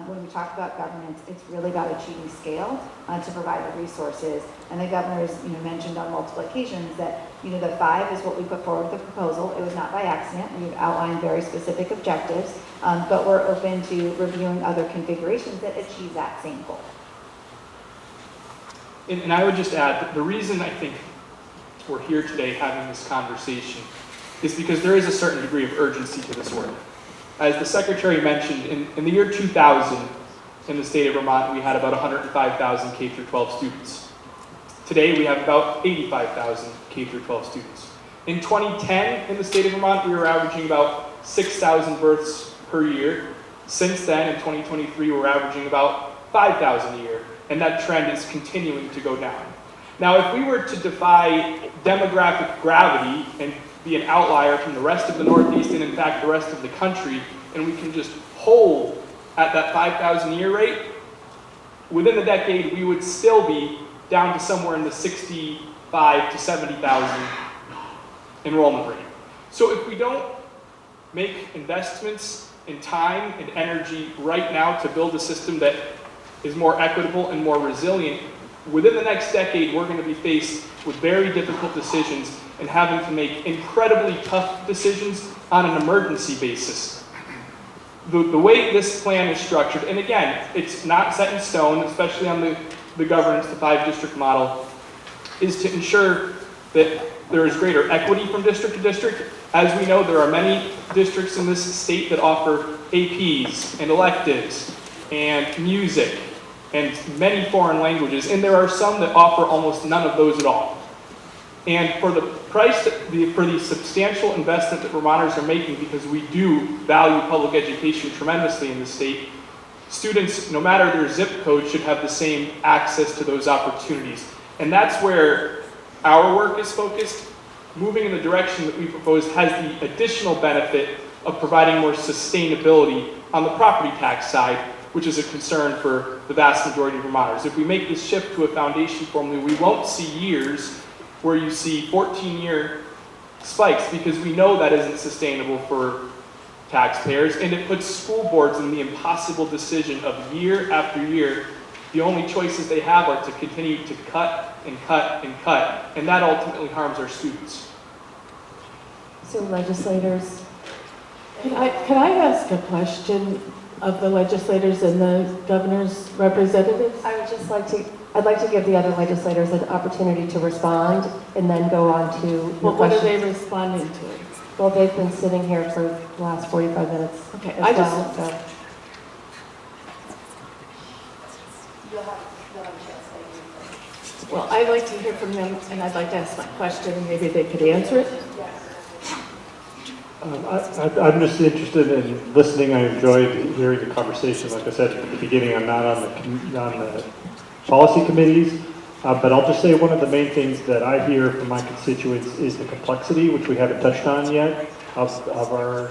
When we talk about governance, it's really about achieving scale to provide the resources. And the governor has mentioned on multiple occasions that the 5 is what we put forward with the proposal. It was not by accident. We've outlined very specific objectives, but we're open to reviewing other configurations that achieve that same goal. And I would just add that the reason I think we're here today having this conversation is because there is a certain degree of urgency to this work. As the Secretary mentioned, in the year 2000, in the state of Vermont, we had about 105,000 K-12 students. Today, we have about 85,000 K-12 students. In 2010, in the state of Vermont, we were averaging about 6,000 births per year. Since then, in 2023, we're averaging about 5,000 a year, and that trend is continuing to go down. Now, if we were to defy demographic gravity and be an outlier from the rest of the Northeast and in fact the rest of the country, and we can just hold at that 5,000 a year rate, within the decade we would still be down to somewhere in the 65 to 70,000 enrollment rate. So if we don't make investments in time and energy right now to build a system that is more equitable and more resilient, within the next decade we're going to be faced with very difficult decisions and having to make incredibly tough decisions on an emergency basis. The way this plan is structured, and again, it's not set in stone, especially on the governance, the 5-district model, is to ensure that there is greater equity from district to district. As we know, there are many districts in this state that offer APs and electives and music and many foreign languages, and there are some that offer almost none of those at all. And for the price, for the substantial investment that Vermonters are making, because we do value public education tremendously in the state, students, no matter their zip code, should have the same access to those opportunities. And that's where our work is focused. Moving in the direction that we propose has the additional benefit of providing more sustainability on the property tax side, which is a concern for the vast majority of Vermonters. If we make this shift to a foundation formula, we won't see years where you see 14-year spikes, because we know that isn't sustainable for taxpayers, and it puts school boards in the impossible decision of year after year, the only choices they have are to continue to cut and cut and cut, and that ultimately harms our students. So legislators, Can I ask a question of the legislators and the governor's representatives? I'd like to give the other legislators an opportunity to respond and then go on to your Well, what are questions. they responding to? Well, they've been sitting here for the last 45 minutes. Okay, as well, so. Well, I'd like to hear from them, and I'd like to ask my question, and maybe they could answer it. I'm just interested in listening. I enjoyed hearing the conversation. Like I said at the beginning, I'm not on the policy committees, but I'll just say one of the main things that I hear from my constituents is the complexity, which we haven't touched on yet, of our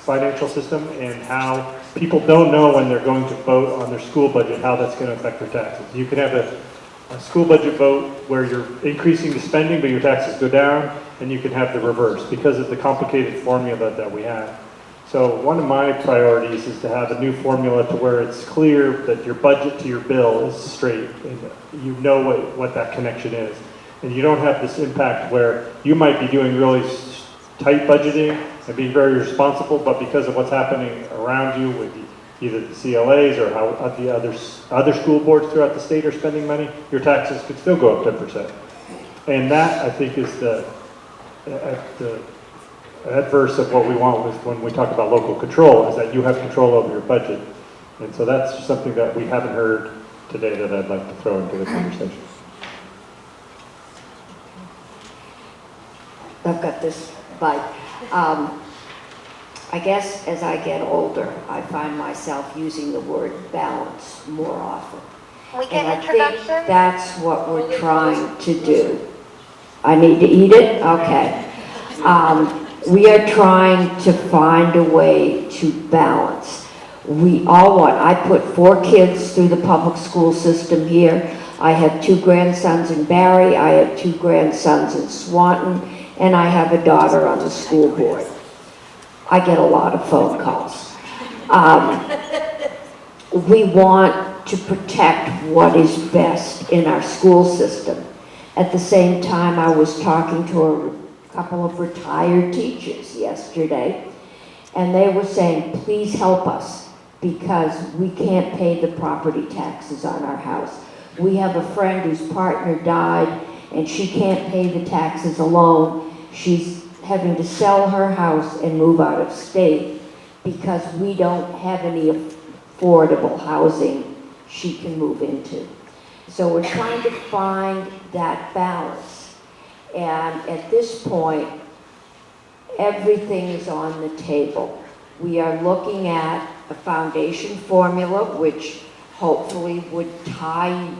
financial system, and how people don't know when they're going to vote on their school budget how that's going to affect their taxes. You can have a school budget vote where you're increasing the spending but your taxes go down, and you can have the reverse because of the complicated formula that we have. So one of my priorities is to have a new formula to where it's clear that your budget to your bill is straight and you know what that connection is. And you don't have this impact where you might be doing really tight budgeting and being very responsible, but because of what's happening around you with either the CLAs or how the other school boards throughout the state are spending money, your taxes could still go up 10%. And that, I think, is the adverse of what we want when we talk about local control, is that you have control over your budget. And so that's just something that we haven't heard today that I'd like to throw into the conversation. I've got this bite. I guess as I get older, I find myself using the word balance more often. Can we And I get think introductions? that's what we're trying to do. I need to eat it? Okay. We are trying to find a way to balance. We all want, I put 4 kids through the public school system here. I have 2 grandsons in Barry, I have 2 grandsons in Swanton, and I have a daughter on the school board. I get a lot of phone calls. We want to protect what is best in our school system. At the same time, I was talking to a couple of retired teachers yesterday, and they were saying, please help us because we can't pay the property taxes on our house. We have a friend whose partner died and she can't pay the taxes alone. She's having to sell her house and move out of state because we don't have any affordable housing she can move into. So we're trying to find that balance. And at this point, everything is on the table. We are looking at a foundation formula which hopefully would tie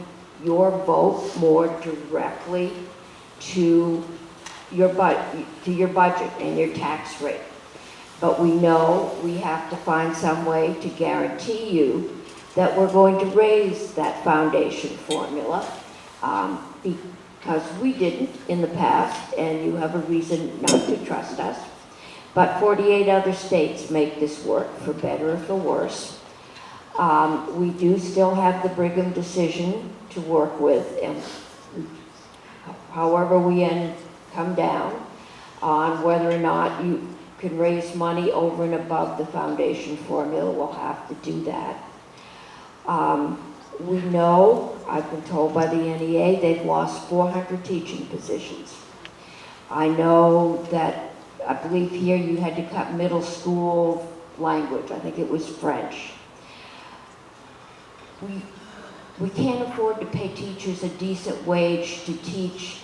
your vote more directly to your budget and your tax rate. But we know we have to find some way to guarantee you that we're going to raise that foundation formula because we didn't in the past, and you have a reason not to trust us. But 48 other states make this work, for better or for worse. We do still have the Brigham decision to work with, and however we come down on whether or not you can raise money over and above the foundation formula, we'll have to do that. We know, I've been told by the NEA, they've lost 400 teaching positions. I know that, I believe here you had to cut middle school language, I think it was French. We can't afford to pay teachers a decent wage to teach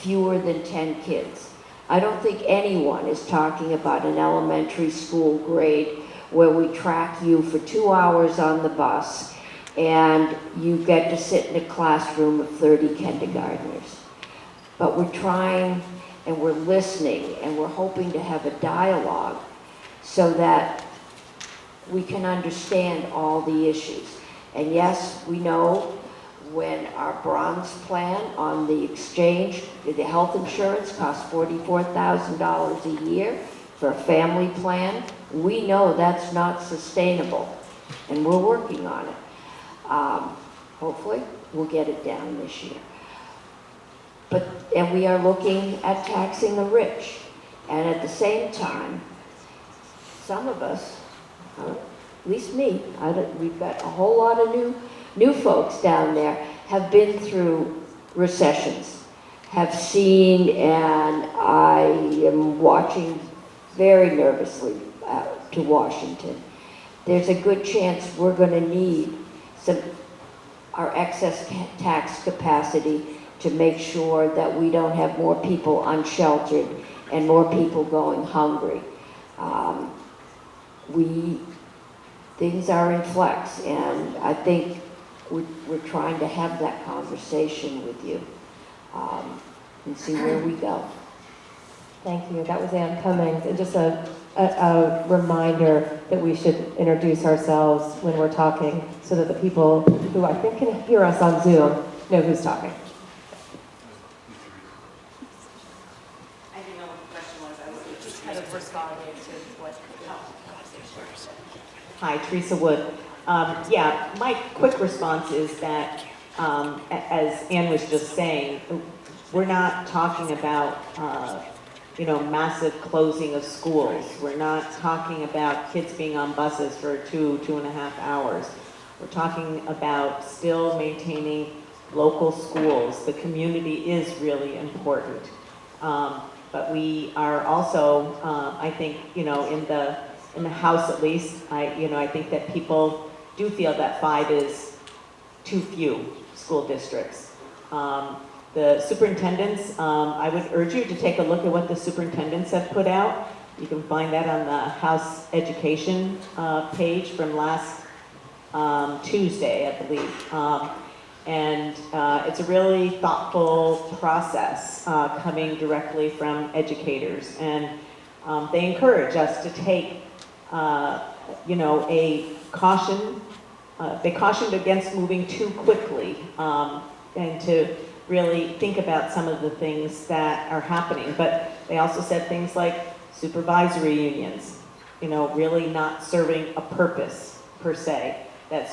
fewer than 10 kids. I don't think anyone is talking about an elementary school grade where we track you for 2 hours on the bus and you get to sit in a classroom of 30 kindergartners. But we're trying and we're listening and we're hoping to have a dialogue so that we can understand all the issues. And yes, we know when our bronze plan on the exchange, the health insurance costs $44,000 a year for a family plan. We know that's not sustainable, and we're working on it. Hopefully, we'll get it down this year. And we are looking at taxing the rich. And at the same time, some of us, at least me, we've got a whole lot of new folks down there, have been through recessions, have seen, and I am watching very nervously to Washington. There's a good chance we're going to need our excess tax capacity to make sure that we don't have more people unsheltered and more people going hungry. Things are in flux, and I think we're trying to have that conversation with you and see where we go. Thank you. That was Ann Cummings. And just a reminder that we should introduce ourselves when we're talking so that the people who I think can hear us on Zoom know who's talking. I didn't know what the question was. I was just kind of responding to what Hi, Theresa Wood. Yeah, my quick response is that, as Ann was just saying, we're not talking about, massive closing of schools. We're not talking about kids being on buses for 2.5 hours. We're talking about still maintaining local schools. The community is really important. But we are also, I think, in the House at least, I think that people do feel that 5 is too few school districts. The superintendents, I would urge you to take a look at what the superintendents have put out. You can find that on the House Education page from last Tuesday, I believe. And it's a really thoughtful process coming directly from educators. And they encourage us to take a caution. They cautioned against moving too quickly and to really think about some of the things that are happening. But they also said things like supervisory unions, really not serving a purpose per se. That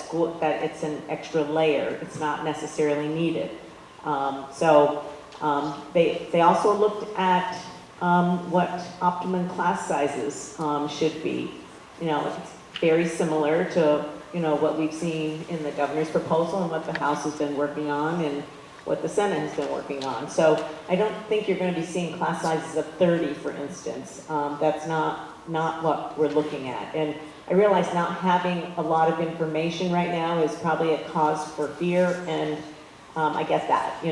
it's an extra layer. It's not necessarily needed. They also looked at what optimum class sizes should be. It's very similar to what we've seen in the governor's proposal and what the House has been working on and what the Senate has been working on. So I don't think you're going to be seeing class sizes of 30, for instance. That's not what we're looking at. And I realize not having a lot of information right now is probably a cause for fear, and I get that.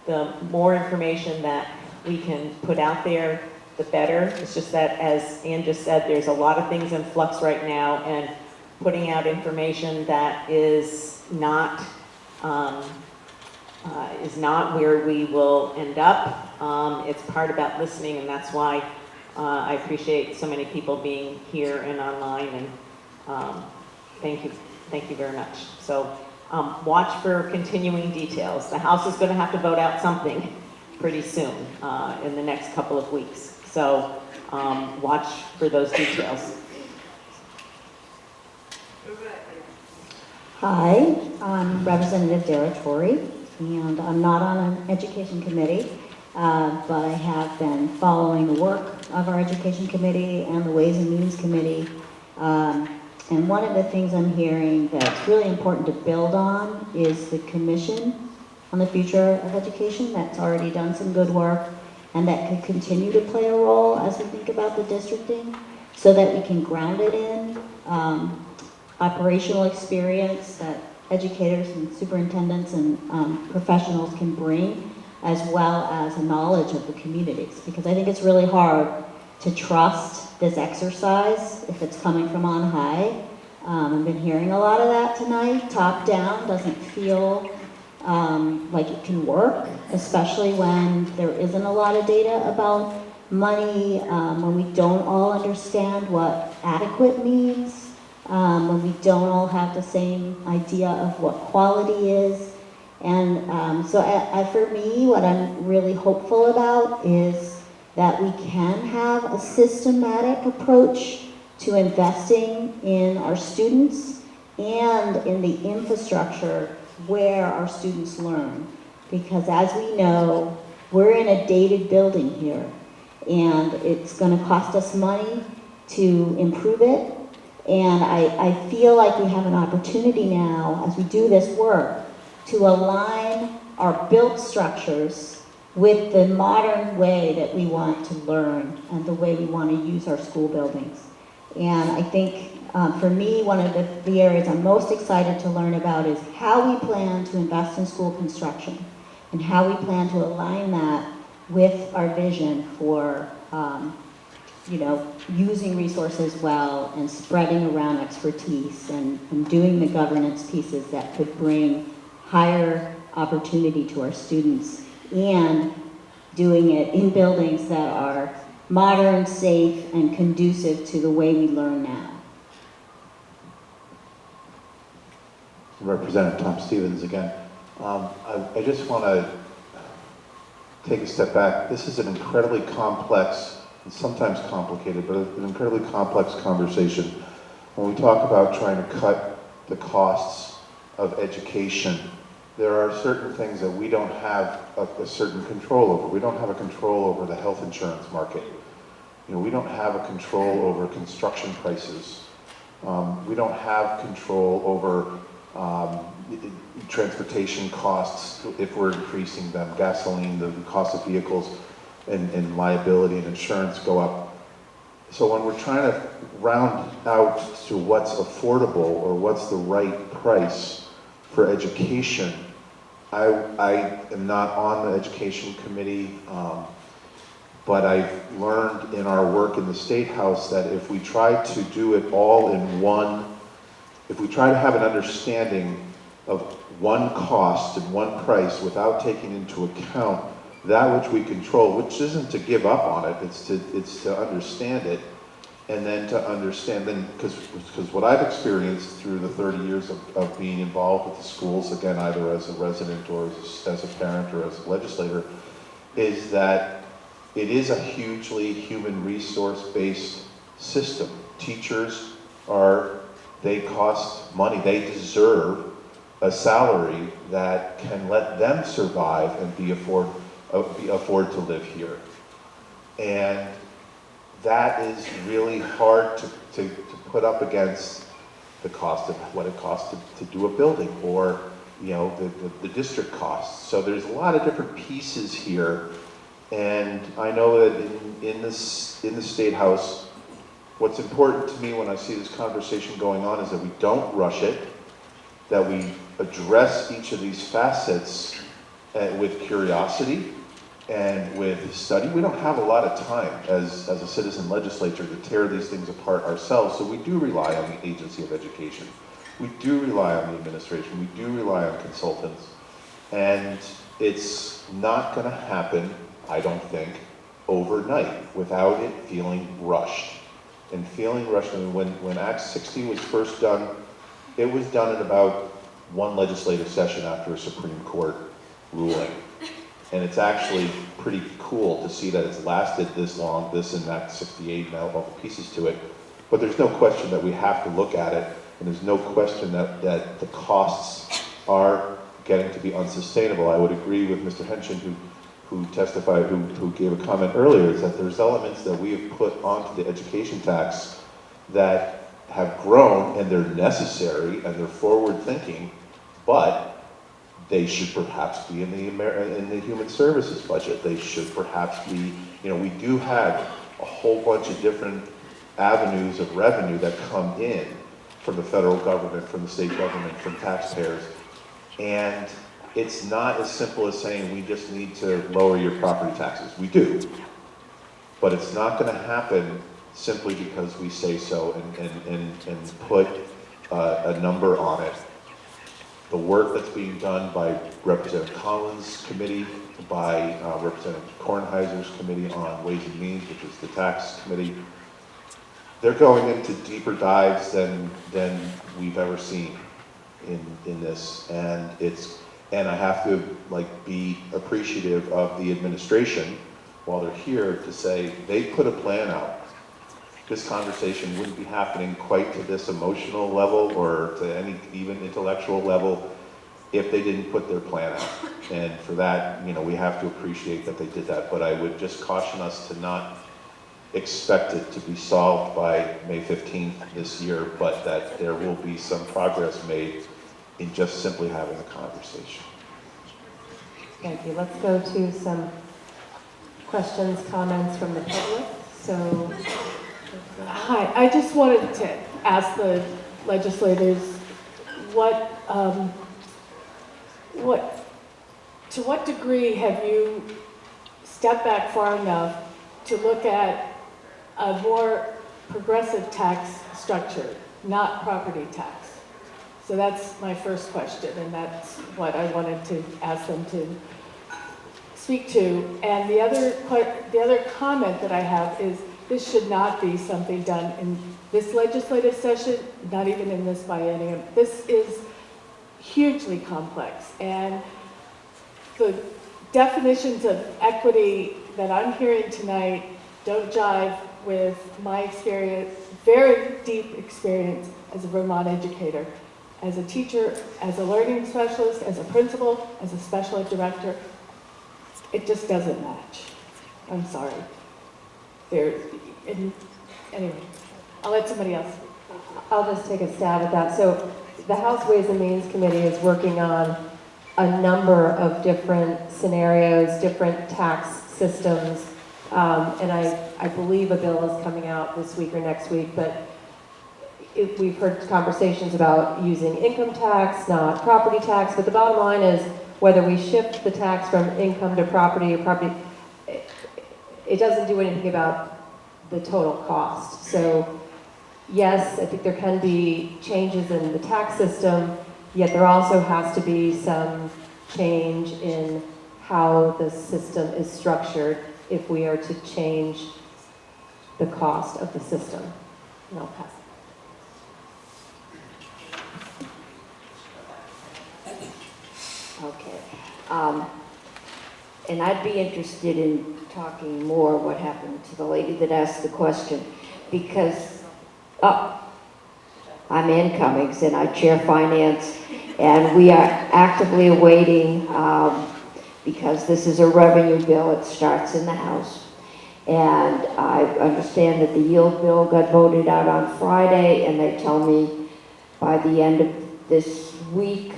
The more information that we can put out there, the better. It's just that, as Ann just said, there's a lot of things in flux right now, and putting out information that is not where we will end up. It's part about listening, and that's why I appreciate so many people being here and online, and thank you very much. So watch for continuing details. The House is going to have to vote out something pretty soon in the next couple of weeks. So watch for those details. Hi, I'm Representative Dara Torre, and I'm not on an education committee, but I have been following the work of our education committee and the Ways and Means committee. And one of the things I'm hearing that's really important to build on is the commission on the future of education that's already done some good work and that could continue to play a role as we think about the districting, so that we can ground it in operational experience that educators and superintendents and professionals can bring, as well as a knowledge of the communities. Because I think it's really hard to trust this exercise if it's coming from on high. I've been hearing a lot of that tonight. Top down doesn't feel like it can work, especially when there isn't a lot of data about money when we don't all understand what adequate means, when we don't all have the same idea of what quality is. And for me, what I'm really hopeful about is that we can have a systematic approach to investing in our students and in the infrastructure where our students learn. Because as we know, we're in a dated building here, and it's going to cost us money to improve it. And I feel like we have an opportunity now, as we do this work, to align our built structures with the modern way that we want to learn and the way we want to use our school buildings. And I think for me, one of the areas I'm most excited to learn about is how we plan to invest in school construction and how we plan to align that with our vision for using resources well and spreading around expertise and doing the governance pieces that could bring higher opportunity to our students and doing it in buildings that are modern, safe, and conducive to the way we learn now. Representative Tom Stevens again. I just want to take a step back. This is an incredibly complex, and sometimes complicated, but an incredibly complex conversation. When we talk about trying to cut the costs of education, there are certain things that we don't have a certain control over. We don't have a control over the health insurance market. We don't have a control over construction prices. We don't have control over transportation costs if we're increasing them, gasoline, the cost of vehicles, and liability and insurance go up. So when we're trying to round out to what's affordable or what's the right price for education, I am not on the education committee, but I've learned in our work in the State House that if we try to do it all in one, if we try to have an understanding of one cost and one price without taking into account that which we control, which isn't to give up on it, it's to understand it, and then to understand, then because what I've experienced through the 30 years of being involved with the schools, again, either as a resident or as a parent or as a legislator, is that it is a hugely human resource-based system. Teachers they cost money. They deserve a salary that can let them survive and afford to live here. And that is really hard to put up against the cost of what it costs to do a building, or the district costs. So there's a lot of different pieces here, and I know that in the State House, what's important to me when I see this conversation going on is that we don't rush it, that we address each of these facets with curiosity and with study. We don't have a lot of time as a citizen legislature to tear these things apart ourselves, so we do rely on the agency of education. We do rely on the administration. We do rely on consultants. And it's not going to happen, I don't think, overnight without it feeling rushed. And feeling rushed, I mean, when Act 60 was first done, it was done in about one legislative session after a Supreme Court ruling. And it's actually pretty cool to see that it's lasted this long, this and Act 68, now all the pieces to it. But there's no question that we have to look at it, and there's no question that the costs are getting to be unsustainable. I would agree with Mr. Henshin, who testified, who gave a comment earlier, is that there's elements that we have put onto the education tax that have grown, and they're necessary, and they're forward-thinking, but they should perhaps be in the human services budget. They should perhaps be, we do have a whole bunch of different avenues of revenue that come in from the federal government, from the state government, from taxpayers. And it's not as simple as saying we just need to lower your property taxes. We do. But it's not going to happen simply because we say so and put a number on it. the work that's being done by Representative Collins' committee, by Representative Kornheiser's committee on Ways and Means, which is the tax committee. They're going into deeper dives than we've ever seen in this, and I have to be appreciative of the administration while they're here to say they put a plan out. This conversation wouldn't be happening quite to this emotional level or to any even intellectual level if they didn't put their plan out. And for that, we have to appreciate that they did that. But I would just caution us to not expect it to be solved by May 15th this year, but that there will be some progress made in just simply having a conversation. Thank you. Let's go to some questions, comments from the public. So, Hi, I just wanted to ask the legislators to what degree have you stepped back far enough to look at a more progressive tax structure, not property tax? So that's my first question, and that's what I wanted to ask them to speak to. And the other comment that I have is this should not be something done in this legislative session, not even in this biennium. This is hugely complex, and the definitions of equity that I'm hearing tonight don't jive with my experience, very deep experience as a Vermont educator, as a teacher, as a learning specialist, as a principal, as a special ed director. It just doesn't match. I'm sorry. Anyway, I'll let somebody else speak. I'll just take a stab at that. So the House Ways and Means Committee is working on a number of different scenarios, different tax systems, and I believe a bill is coming out this week or next week, but we've heard conversations about using income tax, not property tax, but the bottom line is whether we shift the tax from income to property or property, it doesn't do anything about the total cost. So yes, I think there can be changes in the tax system, yet there also has to be some change in how the system is structured if we are to change the cost of the system. And I'll pass it. Okay. And I'd be interested in talking more what happened to the lady that asked the question, because I'm Ann Cummings and I chair finance, and we are actively awaiting, because this is a revenue bill, it starts in the House. And I understand that the yield bill got voted out on Friday, and they tell me by the end of this week,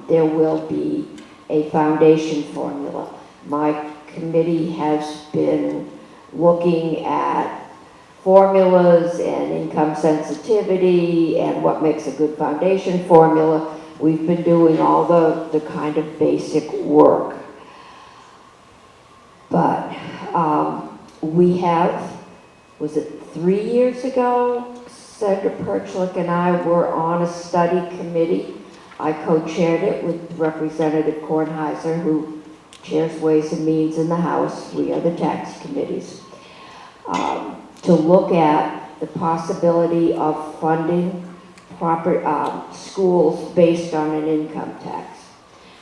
there will be a foundation formula. My committee has been looking at formulas and income sensitivity and what makes a good foundation formula. We've been doing all the kind of basic work. But we have, was it 3 years ago, Senator Perchlik and I were on a study committee. I co-chaired it with Representative Kornheiser, who chairs Ways and Means in the House. We are the tax committees. To look at the possibility of funding schools based on an income tax.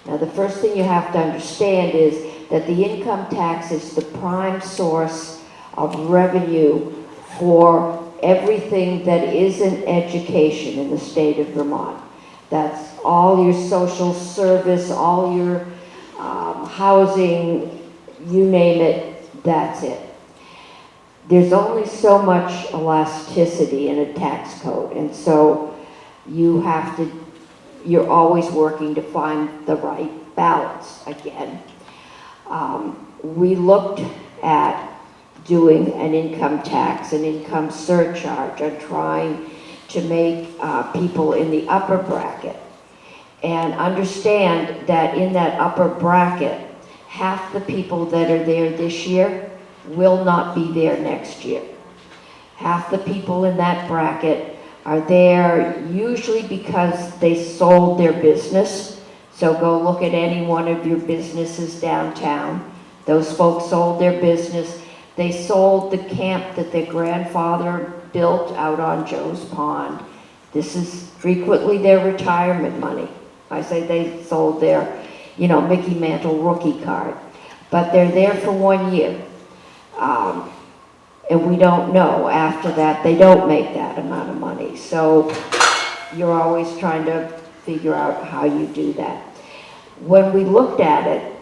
Now, the first thing you have to understand is that the income tax is the prime source of revenue for everything that isn't education in the state of Vermont. That's all your social service, all your housing, you name it, that's it. There's only so much elasticity in a tax code, and so you're always working to find the right balance again. We looked at doing an income tax, an income surcharge, and trying to make people in the upper bracket. And understand that in that upper bracket, half the people that are there this year will not be there next year. Half the people in that bracket are there usually because they sold their business. So go look at any one of your businesses downtown. Those folks sold their business. They sold the camp that their grandfather built out on Joe's Pond. This is frequently their retirement money. I say they sold their, Mickey Mantle rookie card. But they're there for 1 year. And we don't know after that, they don't make that amount of money. So you're always trying to figure out how you do that. When we looked at it,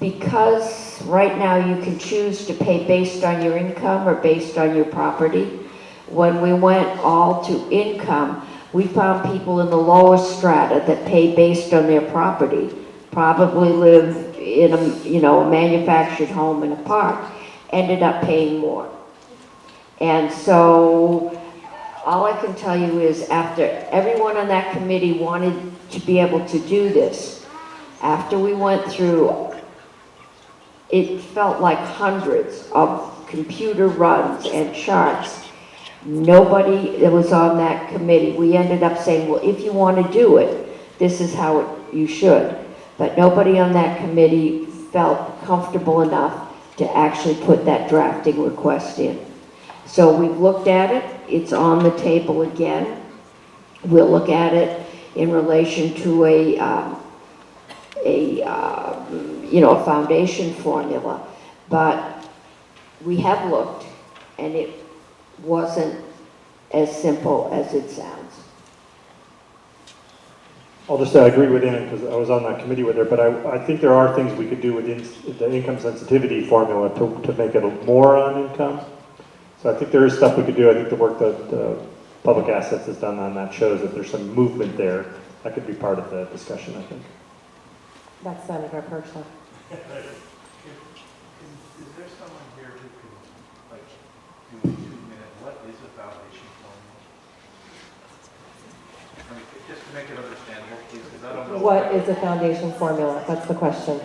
because right now you can choose to pay based on your income or based on your property, when we went all to income, we found people in the lower strata that pay based on their property, probably live in a manufactured home in a park, ended up paying more. And so all I can tell you is after everyone on that committee wanted to be able to do this, after we went through, it felt like hundreds of computer runs and charts. Nobody that was on that committee, we ended up saying, well, if you want to do it, this is how you should. But nobody on that committee felt comfortable enough to actually put that drafting request in. So we've looked at it. It's on the table again. We'll look at it in relation to a foundation formula. But we have looked, and it wasn't as simple as it sounds. I'll just say I agree with Ann because I was on that committee with her, but I think there are things we could do within the income sensitivity formula to make it more on income. So I think there is stuff we could do. I think the work that Public Assets has done on that shows that there's some movement there. That could be part of the discussion, I think. That's Senator Perchlik. Is there someone here who can, do a 2-minute, what is a foundation formula? I mean, just to make it understandable, please, because I don't know. What is a foundation formula? That's the question.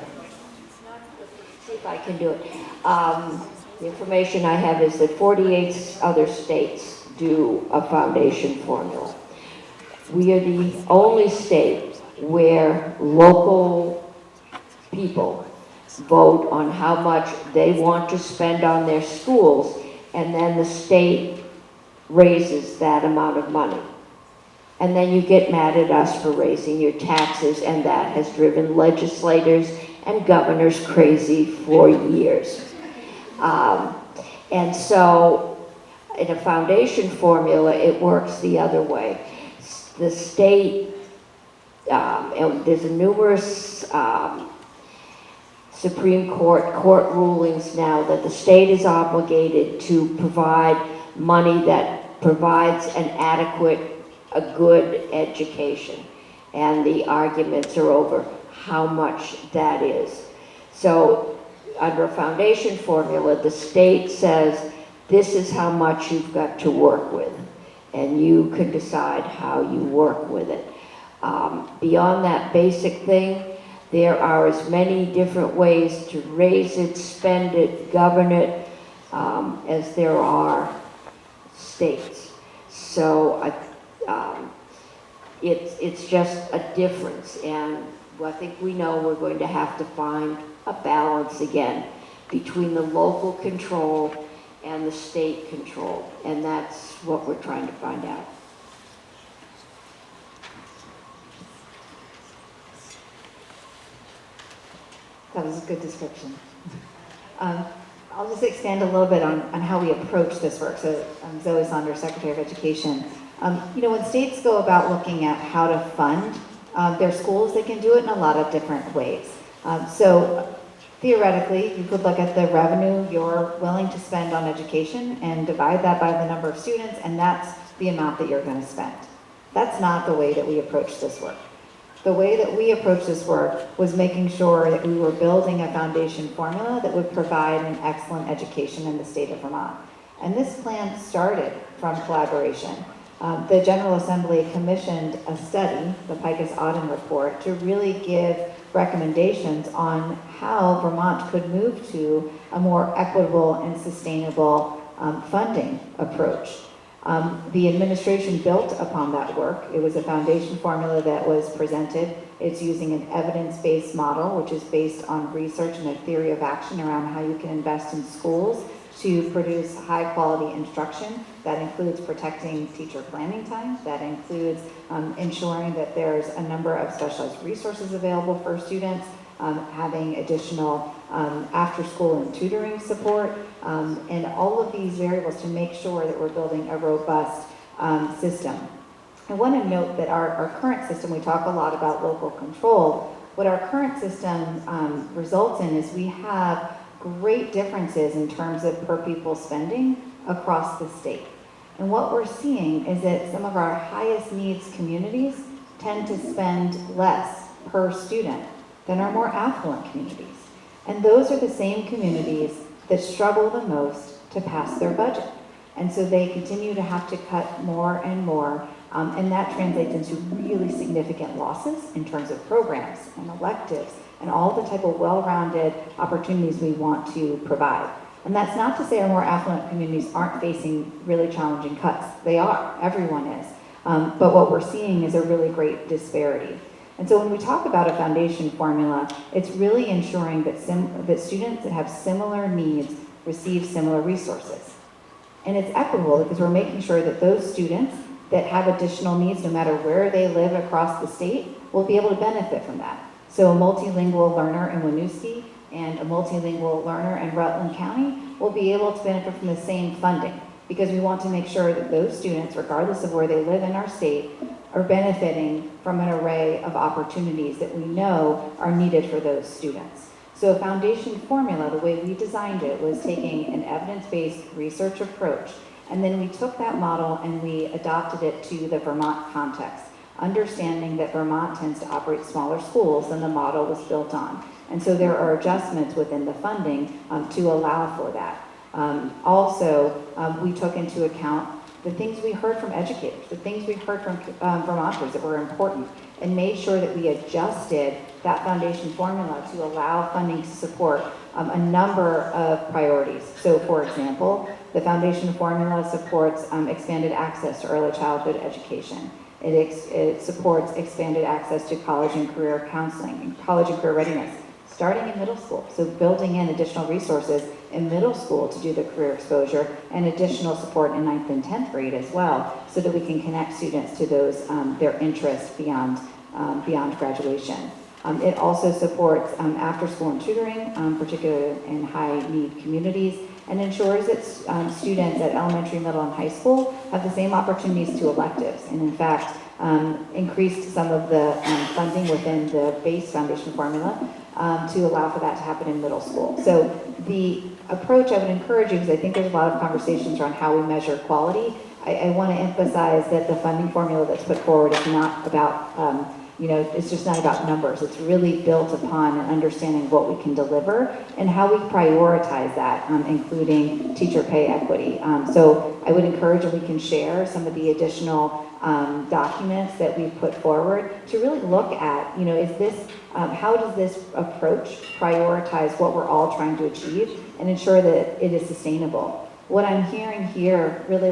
See if I can do it. The information I have is that 48 other states do a foundation formula. We are the only state where local people vote on how much they want to spend on their schools, and then the state raises that amount of money. And then you get mad at us for raising your taxes, and that has driven legislators and governors crazy for years. And so in a foundation formula, it works the other way. The state, and there's numerous Supreme Court rulings now that the state is obligated to provide money that provides an adequate, a good education. And the arguments are over how much that is. So under a foundation formula, the state says, this is how much you've got to work with. And you can decide how you work with it. Beyond that basic thing, there are as many different ways to raise it, spend it, govern it, as there are states. So it's just a difference. And I think we know we're going to have to find a balance again between the local control and the state control. And that's what we're trying to find out. That was a good description. I'll just expand a little bit on how we approach this work. So I'm Zoe Saunders, Secretary of Education. When states go about looking at how to fund their schools, they can do it in a lot of different ways. So theoretically, you could look at the revenue you're willing to spend on education and divide that by the number of students, and that's the amount that you're going to spend. That's not the way that we approach this work. The way that we approached this work was making sure that we were building a foundation formula that would provide an excellent education in the state of Vermont. And this plan started from collaboration. The General Assembly commissioned a study, the Picus Audin Report, to really give recommendations on how Vermont could move to a more equitable and sustainable funding approach. The administration built upon that work. It was a foundation formula that was presented. It's using an evidence-based model, which is based on research and a theory of action around how you can invest in schools to produce high-quality instruction. That includes protecting teacher planning time. That includes ensuring that there's a number of specialized resources available for students, having additional after-school and tutoring support, and all of these variables to make sure that we're building a robust system. I want to note that our current system, we talk a lot about local control. What our current system results in is we have great differences in terms of per pupil spending across the state. And what we're seeing is that some of our highest needs communities tend to spend less per student than our more affluent communities. And those are the same communities that struggle the most to pass their budget. And so they continue to have to cut more and more, and that translates into really significant losses in terms of programs and electives and all the type of well-rounded opportunities we want to provide. And that's not to say our more affluent communities aren't facing really challenging cuts. They are, everyone is. But what we're seeing is a really great disparity. And so when we talk about a foundation formula, it's really ensuring that students that have similar needs receive similar resources. And it's equitable because we're making sure that those students that have additional needs, no matter where they live across the state, will be able to benefit from that. So a multilingual learner in Winooski and a multilingual learner in Rutland County will be able to benefit from the same funding, because we want to make sure that those students, regardless of where they live in our state, are benefiting from an array of opportunities that we know are needed for those students. So a foundation formula, the way we designed it, was taking an evidence-based research approach, and then we took that model and we adopted it to the Vermont context, understanding that Vermont tends to operate smaller schools than the model was built on. And so there are adjustments within the funding to allow for that. Also, we took into account the things we heard from educators, the things we heard from Vermonters that were important, and made sure that we adjusted that foundation formula to allow funding to support a number of priorities. So for example, the foundation formula supports expanded access to early childhood education. It supports expanded access to college and career counseling, college and career readiness, starting in middle school. So building in additional resources in middle school to do the career exposure, and additional support in 9th and 10th grade as well, so that we can connect students to those, their interests beyond graduation. It also supports after-school and tutoring, particularly in high-need communities, and ensures that students at elementary, middle, and high school have the same opportunities to electives, and in fact, increased some of the funding within the base foundation formula to allow for that to happen in middle school. So the approach I would encourage you, because I think there's a lot of conversations around how we measure quality, I want to emphasize that the funding formula that's put forward is not about it's just not about numbers. It's really built upon an understanding of what we can deliver and how we prioritize that, including teacher pay equity. So I would encourage, and we can share some of the additional documents that we've put forward to really look at, is this, how does this approach prioritize what we're all trying to achieve and ensure that it is sustainable? What I'm hearing here really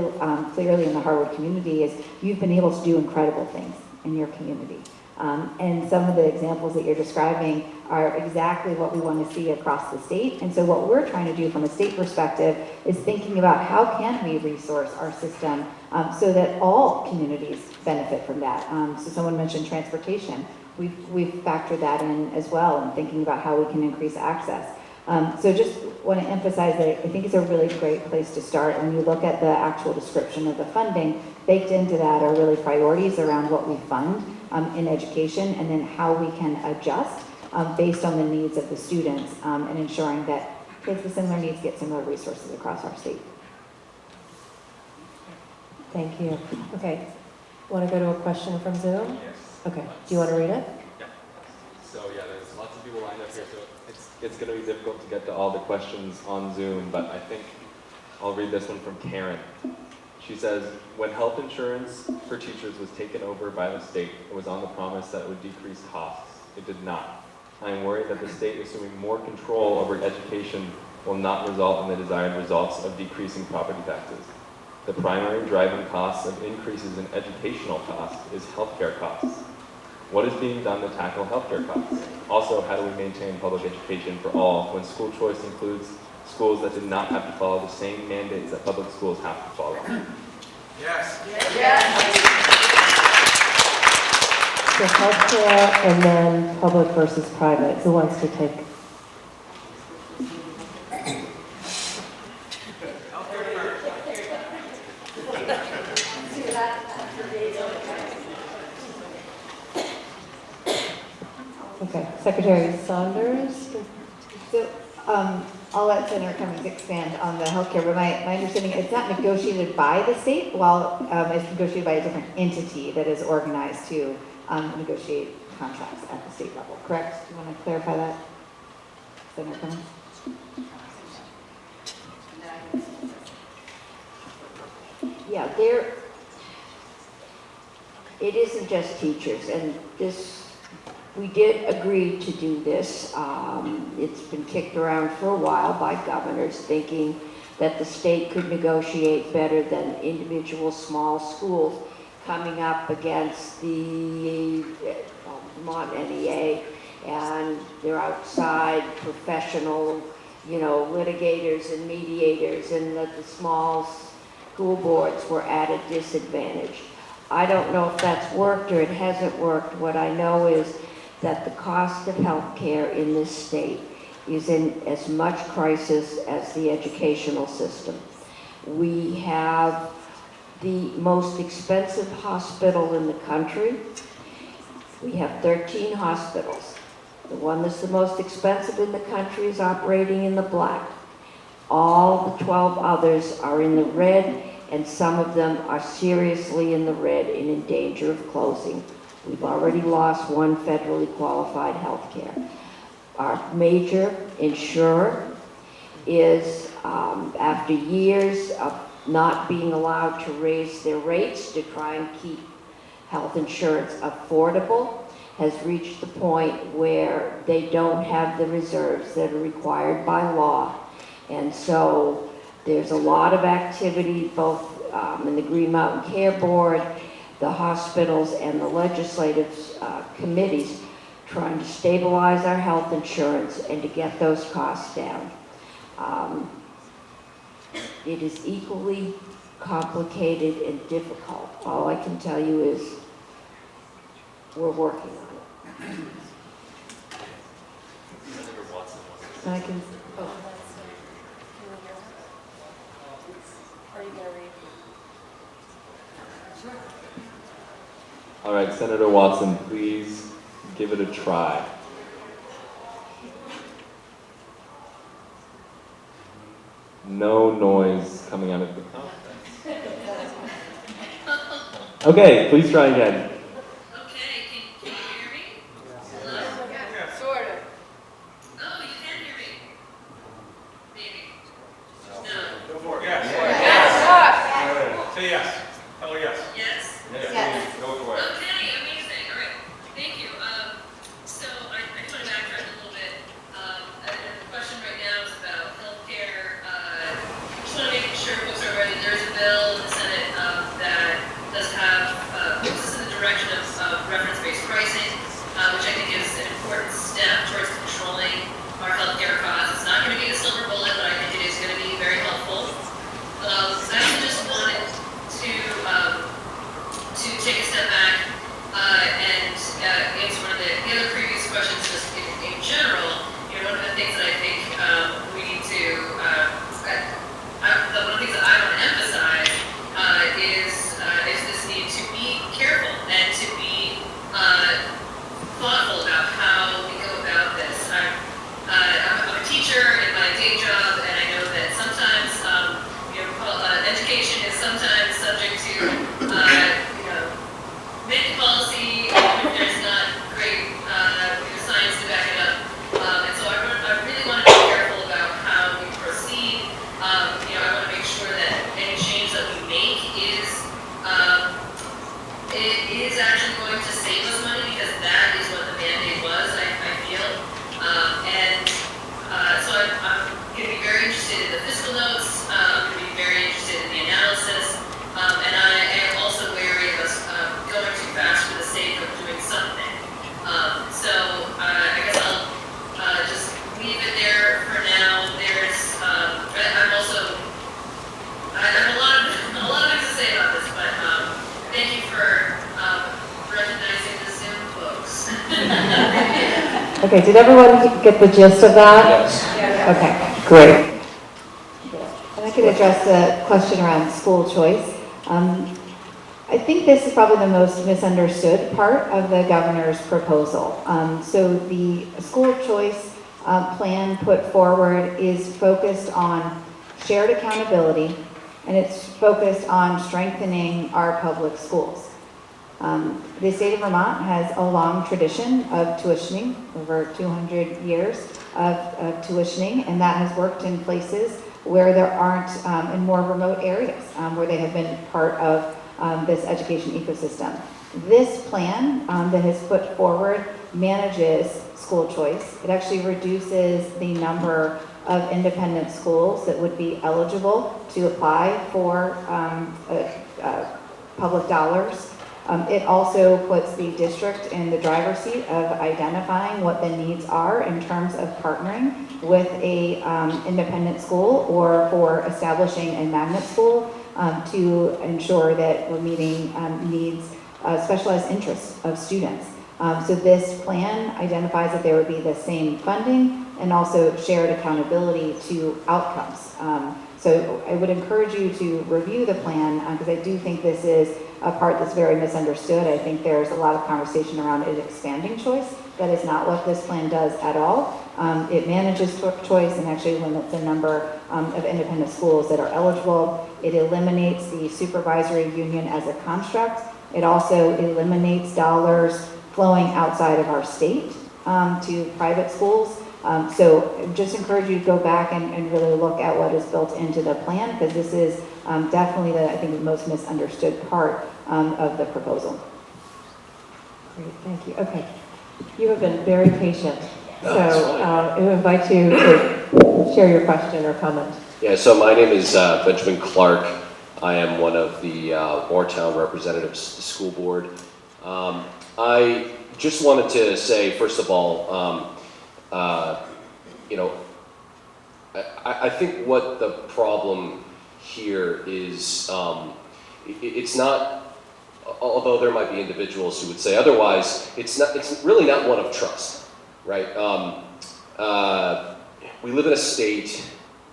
clearly in the Harwood community is you've been able to do incredible things in your community. And some of the examples that you're describing are exactly what we want to see across the state. And so what we're trying to do from a state perspective is thinking about how can we resource our system so that all communities benefit from that. So someone mentioned transportation. We've factored that in as well, and thinking about how we can increase access. So just want to emphasize that I think it's a really great place to start. When you look at the actual description of the funding, baked into that are really priorities around what we fund in education, and then how we can adjust based on the needs of the students, and ensuring that kids with similar needs get similar resources across our state. Thank you. Okay, want to go to a question from Zoom? Yes. Okay, do you want to read it? Yeah. So yeah, there's lots of people lined up here, so it's going to be difficult to get to all the questions on Zoom, but I think I'll read this one from Karen. She says, when health insurance for teachers was taken over by the state, it was on the promise that it would decrease costs. It did not. I am worried that the state assuming more control over education will not result in the desired results of decreasing property taxes. The primary driving costs of increases in educational costs is healthcare costs. What is being done to tackle healthcare costs? Also, how do we maintain public education for all when school choice includes schools that did not have to follow the same mandates that public schools have to follow? Yes. So healthcare and then public versus private. Who wants to take? Okay, Secretary Saunders. So, I'll let Senator Cummings expand on the healthcare, but my understanding is it's not negotiated by the state, while it's negotiated by a different entity that is organized to negotiate contracts at the state level, correct? Do you want to clarify that, Senator Cummings? Yeah, it isn't just teachers, and we did agree to do this. It's been kicked around for a while by governors thinking that the state could negotiate better than individual small schools coming up against the Vermont NEA, and they're outside professional, litigators and mediators, and that the small school boards were at a disadvantage. I don't know if that's worked or it hasn't worked. What I know is that the cost of health care in this state is in as much crisis as the educational system. We have the most expensive hospital in the country. We have 13 hospitals. The one that's the most expensive in the country is operating in the black. All the 12 others are in the red, and some of them are seriously in the red and in danger of closing. We've already lost one federally qualified health care. Our major insurer is, after years of not being allowed to raise their rates to try and keep health insurance affordable, has reached the point where they don't have the reserves that are required by law. And so there's a lot of activity both in the Green Mountain Care Board, the hospitals, and the legislative committees trying to stabilize our health insurance and to get those costs down. It is equally complicated and difficult. All I can tell you is we're working on it. I can. Are you going to read? Sure. All right, Senator Watson, please give it a try. No noise coming out of the... Okay, please try again. Okay, can you hear me? Hello? Yeah, sort of. Oh, you can hear me. Maybe. No. Go for it. Yes. Yes. Say yes. Hello, yes. Yes? Yes. Go for it. Okay, amazing. All right. Thank you. So I just want to backtrack a little bit. The question right now is about healthcare. Just want to make sure folks are ready. There's a bill in the Senate that does have, moves us in the direction of reference-based pricing, which I think is an important step towards controlling our healthcare costs. It's not going to be the silver bullet, but I think it is going to be very helpful. I also just wanted to take a step back and answer one of the other previous questions just in general. One of the things that I think we need to, one of the things that I want to emphasize is this need to be careful and to be thoughtful about how we go about this. I'm a teacher in my day job, and I know that sometimes education is sometimes subject to many policy if there's not great science to back it up. And so I really want to be careful about how we proceed. I want to make sure that any change that we make is actually going to save us money, because that is what the mandate was. Okay, did everyone get the gist of that? Yes. Okay, great. And I could address the question around school choice. I think this is probably the most misunderstood part of the governor's proposal. So the school choice plan put forward is focused on shared accountability, and it's focused on strengthening our public schools. The state of Vermont has a long tradition of tuitioning, over 200 years of tuitioning, and that has worked in places where there aren't, in more remote areas, where they have been part of this education ecosystem. This plan that is put forward manages school choice. It actually reduces the number of independent schools that would be eligible to apply for public dollars. It also puts the district in the driver's seat of identifying what the needs are in terms of partnering with a independent school or for establishing a magnet school to ensure that we're meeting needs, specialized interests of students. So this plan identifies that there would be the same funding and also shared accountability to outcomes. So I would encourage you to review the plan because I do think this is a part that's very misunderstood. I think there's a lot of conversation around it expanding choice. That is not what this plan does at all. It manages choice and actually limits the number of independent schools that are eligible. It eliminates the supervisory union as a construct. It also eliminates dollars flowing outside of our state to private schools. So just encourage you to go back and really look at what is built into the plan, because this is definitely I think, the most misunderstood part of the proposal. Great, thank you. Okay, you have been very patient. So I invite you to share your question or comment. Yeah, so my name is Benjamin Clark. I am one of the Moortown representatives to the school board. I just wanted to say, first of all, I think what the problem here is, it's not, although there might be individuals who would say otherwise, it's really not one of trust, right? We live in a state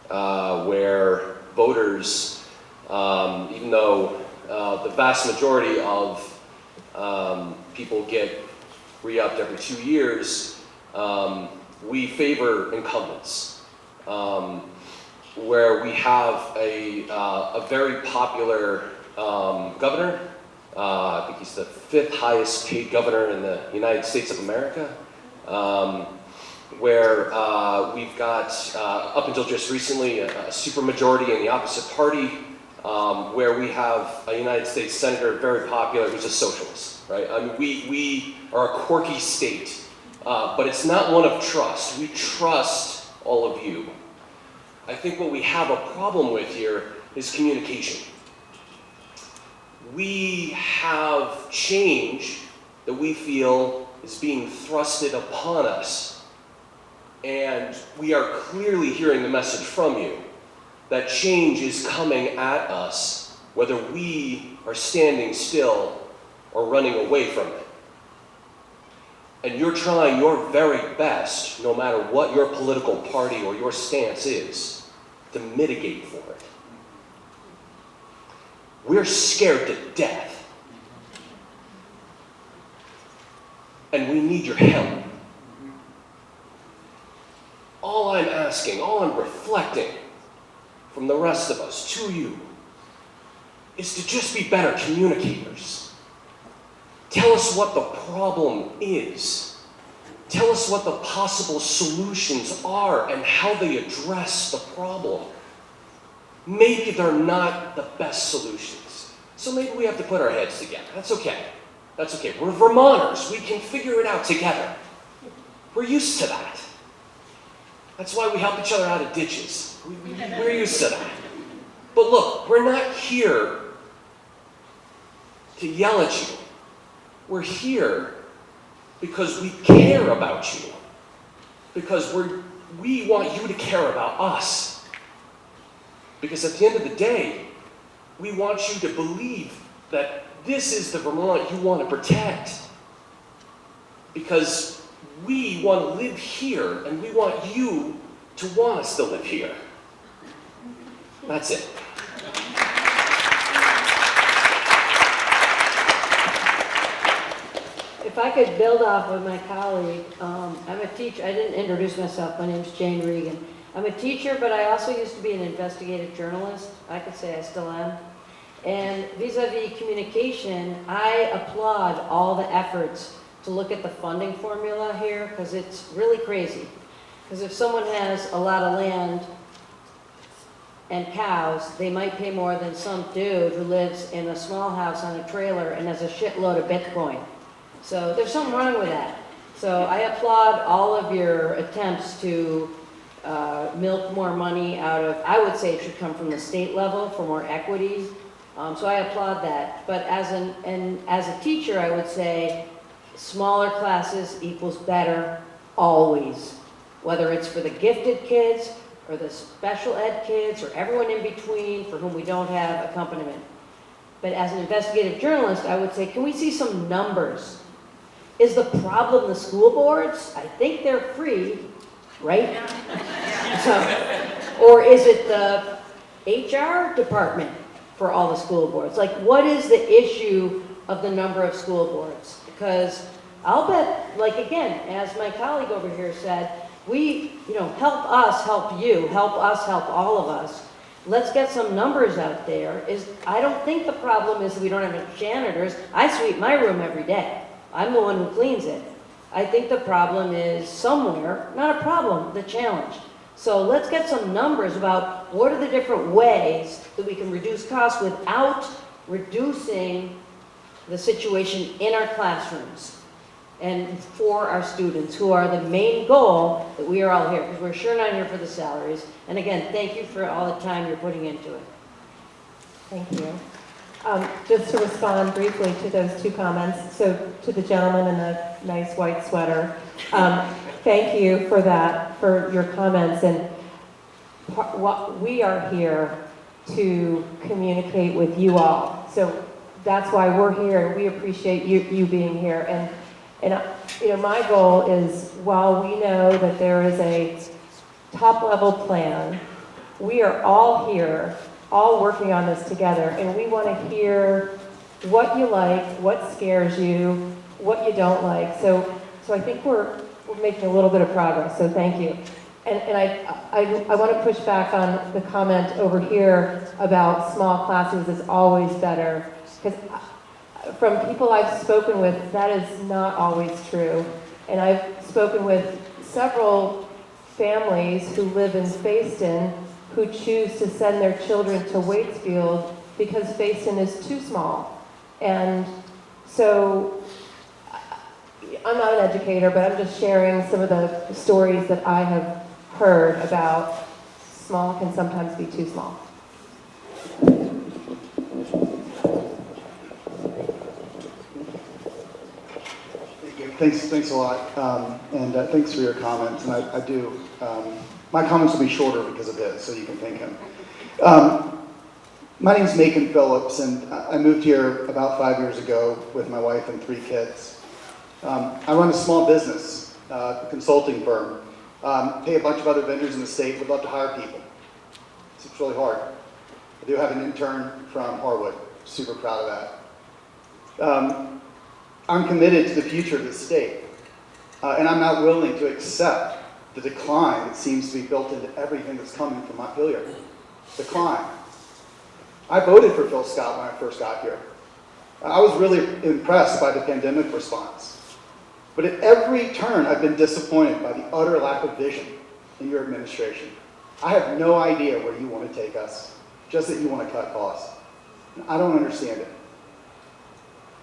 where voters, even though the vast majority of people get re-upped every 2 years, we favor incumbents, where we have a very popular governor. I think he's the 5th highest paid governor in the United States of America, where we've got, up until just recently, a supermajority in the opposite party, where we have a United States senator, very popular, who's a socialist, right? I mean, we are a quirky state. But it's not one of trust. We trust all of you. I think what we have a problem with here is communication. We have change that we feel is being thrusted upon us. And we are clearly hearing the message from you that change is coming at us, whether we are standing still or running away from it. And you're trying your very best, no matter what your political party or your stance is, to mitigate for it. We're scared to death. And we need your help. All I'm asking, all I'm reflecting from the rest of us to you is to just be better communicators. Tell us what the problem is. Tell us what the possible solutions are and how they address the problem. Maybe they're not the best solutions. So maybe we have to put our heads together. That's okay. That's okay. We're Vermonters. We can figure it out together. We're used to that. That's why we help each other out of ditches. We're used to that. But look, we're not here to yell at you. We're here because we care about you. Because we want you to care about us. Because at the end of the day, we want you to believe that this is the Vermont you want to protect. Because We want to live here, and we want you to want us to live here. That's it. If I could build off of my colleague, I'm a teacher. I didn't introduce myself. My name's Jane Regan. I'm a teacher, but I also used to be an investigative journalist. I could say I still am. And vis-a-vis communication, I applaud all the efforts to look at the funding formula here, because it's really crazy. Because if someone has a lot of land and cows, they might pay more than some dude who lives in a small house on a trailer and has a shitload of Bitcoin. So there's something wrong with that. So I applaud all of your attempts to milk more money out of, I would say it should come from the state level for more equity. So I applaud that. But as a teacher, I would say smaller classes equals better always. Whether it's for the gifted kids or the special ed kids or everyone in between for whom we don't have accompaniment. But as an investigative journalist, I would say, can we see some numbers? Is the problem the school boards? I think they're free, right? Or is it the HR department for all the school boards? Like, what is the issue of the number of school boards? Because I'll bet, like again, as my colleague over here said, help us help you, help us help all of us. Let's get some numbers out there. I don't think the problem is that we don't have enough janitors. I sweep my room every day. I'm the one who cleans it. I think the problem is somewhere, not a problem, the challenge. So let's get some numbers about what are the different ways that we can reduce costs without reducing the situation in our classrooms and for our students, who are the main goal that we are all here, because we're sure not here for the salaries. And again, thank you for all the time you're putting into it. Thank you. Just to respond briefly to those two comments, so to the gentleman in the nice white sweater, thank you for that, for your comments. And we are here to communicate with you all. So that's why we're here, and we appreciate you being here. And my goal is, while we know that there is a top-level plan, we are all here, all working on this together, and we want to hear what you like, what scares you, what you don't like. So I think we're making a little bit of progress, so thank you. And I want to push back on the comment over here about small classes is always better, because from people I've spoken with, that is not always true. And I've spoken with several families who live in Fayston who choose to send their children to Waitsfield because Fayston is too small. And so I'm not an educator, but I'm just sharing some of the stories that I have heard about small can sometimes be too small. Thanks a lot, and thanks for your comments. And I do. My comments will be shorter because of his, so you can thank him. My name's Macon Phillips, and I moved here about 5 years ago with my wife and 3 kids. I run a small business, a consulting firm. Pay a bunch of other vendors in the state. Would love to hire people. It's really hard. I do have an intern from Harwood. Super proud of that. I'm committed to the future of the state, and I'm not willing to accept the decline that seems to be built into everything that's coming from Montpelier. Decline. I voted for Phil Scott when I first got here. I was really impressed by the pandemic response. But at every turn, I've been disappointed by the utter lack of vision in your administration. I have no idea where you want to take us, just that you want to cut costs. I don't understand it.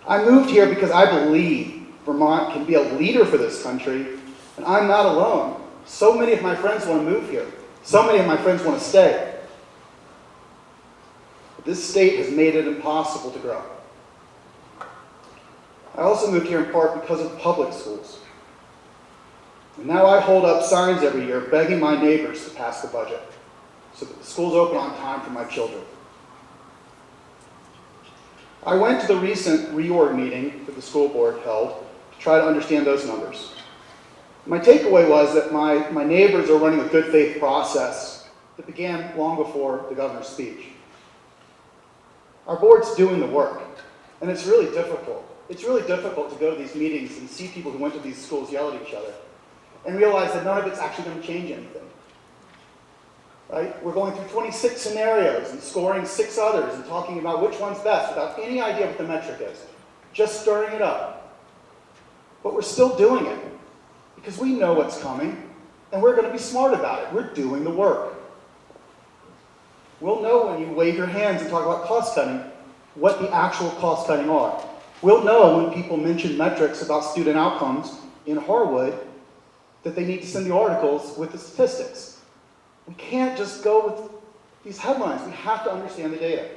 I moved here because I believe Vermont can be a leader for this country, and I'm not alone. So many of my friends want to move here. So many of my friends want to stay. But this state has made it impossible to grow. I also moved here in part because of public schools. And now I hold up signs every year begging my neighbors to pass the budget so that the schools open on time for my children. I went to the recent reorg meeting that the school board held to try to understand those numbers. My takeaway was that my neighbors are running a good faith process that began long before the governor's speech. Our board's doing the work, and it's really difficult. It's really difficult to go to these meetings and see people who went to these schools yell at each other and realize that none of it's actually going to change anything. Right? We're going through 26 scenarios and scoring 6 others and talking about which one's best without any idea what the metric is. Just stirring it up. But we're still doing it because we know what's coming and we're going to be smart about it. We're doing the work. We'll know when you wave your hands and talk about cost cutting what the actual cost cutting are. We'll know when people mention metrics about student outcomes in Harwood that they need to send the articles with the statistics. We can't just go with these headlines. We have to understand the data.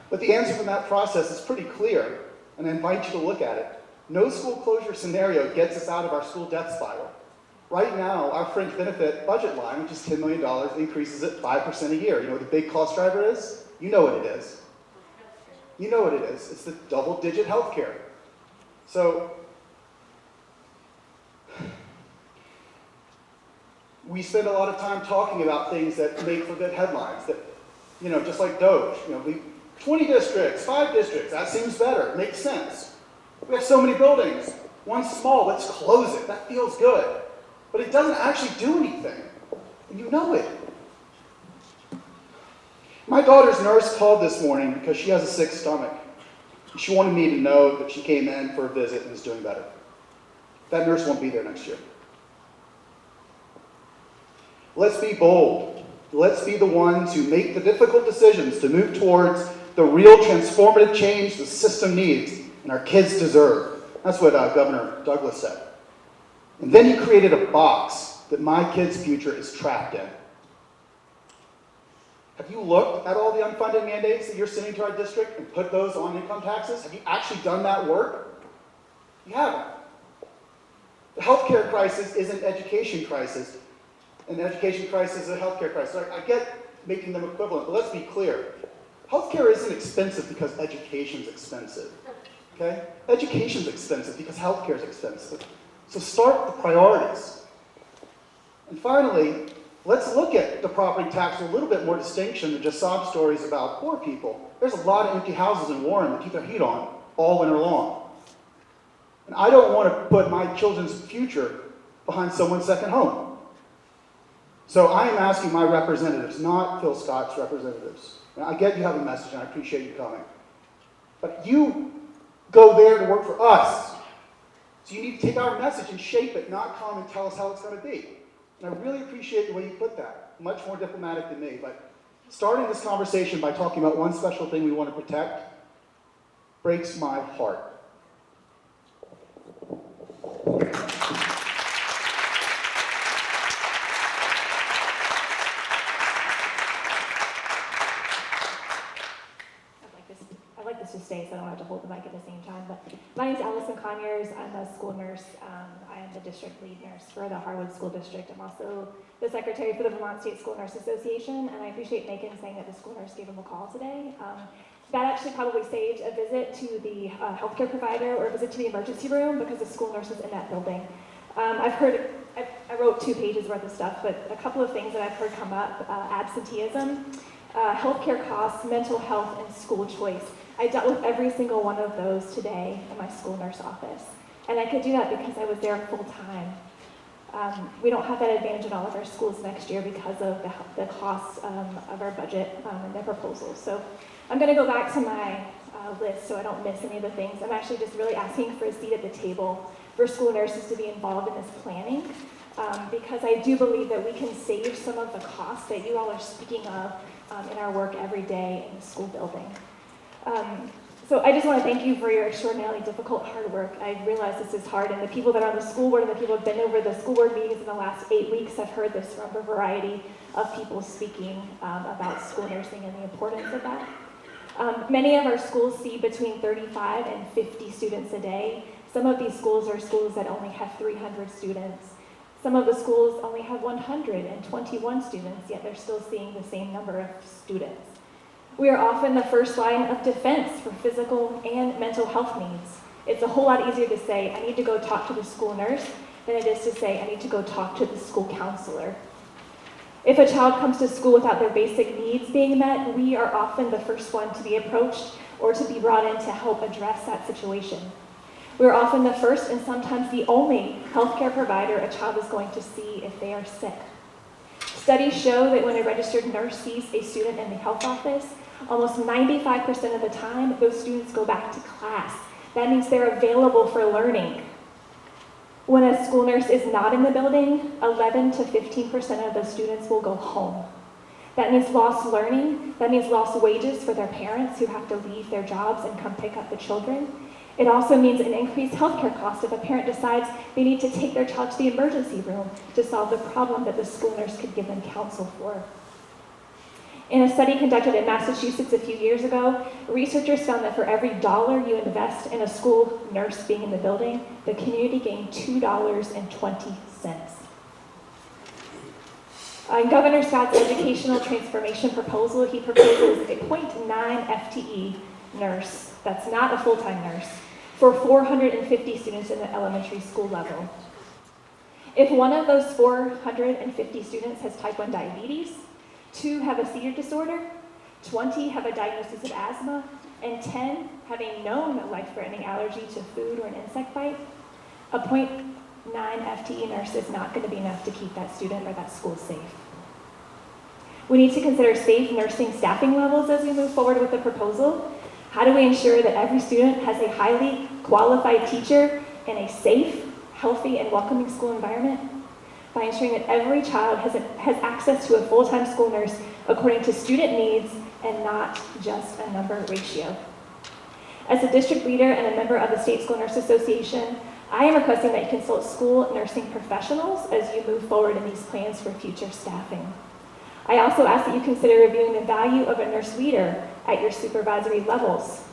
But the answer from that process is pretty clear, and I invite you to look at it. No school closure scenario gets us out of our school death spiral. Right now, our fringe benefit budget line, which is $10 million, increases at 5% a year. You know what the big cost driver is? You know what it is. You know what it is. It's the double-digit healthcare. So, we spend a lot of time talking about things that make for good headlines, that, you know, just like Doge, 20 districts, 5 districts, that seems better, it makes sense. We have so many buildings, one's small, let's close it, that feels good. But it doesn't actually do anything, and you know it. My daughter's nurse called this morning because she has a sick stomach. She wanted me to know that she came in for a visit and is doing better. That nurse won't be there next year. Let's be bold. Let's be the ones who make the difficult decisions to move towards the real transformative change the system needs and our kids deserve. That's what Governor Douglas said. And then he created a box that my kids' future is trapped in. Have you looked at all the unfunded mandates that you're sending to our district and put those on income taxes? Have you actually done that work? You haven't. The healthcare crisis is an education crisis. An education crisis is a healthcare crisis. I get making them equivalent, but let's be clear. Healthcare isn't expensive because education's expensive. Okay? Education's expensive because healthcare is expensive. So start with the priorities. And finally, let's look at the property tax with a little bit more distinction than just sob stories about poor people. There's a lot of empty houses in Warren that keep their heat on all winter long. And I don't want to put my children's future behind someone's second home. So I am asking my representatives, not Phil Scott's representatives. And I get you have a message and I appreciate you coming. But you go there to work for us. So you need to take our message and shape it, not come and tell us how it's going to be. And I really appreciate the way you put that. Much more diplomatic than me. But starting this conversation by talking about one special thing we want to protect breaks my heart. I'd like this to stay so I don't have to hold the mic at the same time. But my name is Allison Conyers. I'm a school nurse. I am the district lead nurse for the Harwood School District. I'm also the secretary for the Vermont State School Nurse Association. And I appreciate Megan saying that the school nurse gave him a call today. That actually probably saved a visit to the healthcare provider or a visit to the emergency room because the school nurse is in that building. I wrote 2 pages worth of stuff, but a couple of things that I've heard come up, absenteeism, healthcare costs, mental health, and school choice. I dealt with every single one of those today in my school nurse office. And I could do that because I was there full time. We don't have that advantage in all of our schools next year because of the costs of our budget and their proposals. So I'm going to go back to my list so I don't miss any of the things. I'm actually just really asking for a seat at the table for school nurses to be involved in this planning because I do believe that we can save some of the costs that you all are speaking of in our work every day in the school building. So I just want to thank you for your extraordinarily difficult, hard work. I realize this is hard, and the people that are on the school board and the people who have been over the school board meetings in the last 8 weeks have heard this from a variety of people speaking about school nursing and the importance of that. Many of our schools see between 35 and 50 students a day. Some of these schools are schools that only have 300 students. Some of the schools only have 121 students, yet they're still seeing the same number of students. We are often the first line of defense for physical and mental health needs. It's a whole lot easier to say, I need to go talk to the school nurse, than it is to say, I need to go talk to the school counselor. If a child comes to school without their basic needs being met, we are often the first one to be approached or to be brought in to help address that situation. We're often the first and sometimes the only healthcare provider a child is going to see if they are sick. Studies show that when a registered nurse sees a student in the health office, almost 95% of the time, those students go back to class. That means they're available for learning. When a school nurse is not in the building, 11 to 15% of the students will go home. That means lost learning. That means lost wages for their parents who have to leave their jobs and come pick up the children. It also means an increased healthcare cost if a parent decides they need to take their child to the emergency room to solve the problem that the school nurse could give them counsel for. In a study conducted in Massachusetts a few years ago, researchers found that for every dollar you invest in a school nurse being in the building, the community gained $2.20. In Governor Scott's educational transformation proposal, he proposes a 0.9 FTE nurse, that's not a full-time nurse, for 450 students in the elementary school level. If one of those 450 students has type 1 diabetes, 2 have a seizure disorder, 20 have a diagnosis of asthma, and 10 have a known life-threatening allergy to food or an insect bite, a 0.9 FTE nurse is not going to be enough to keep that student or that school safe. We need to consider safe nursing staffing levels as we move forward with the proposal. How do we ensure that every student has a highly qualified teacher in a safe, healthy, and welcoming school environment? By ensuring that every child has access to a full-time school nurse according to student needs and not just a number ratio. As a district leader and a member of the State School Nurse Association, I am requesting that you consult school nursing professionals as you move forward in these plans for future staffing. I also ask that you consider reviewing the value of a nurse leader at your supervisory levels.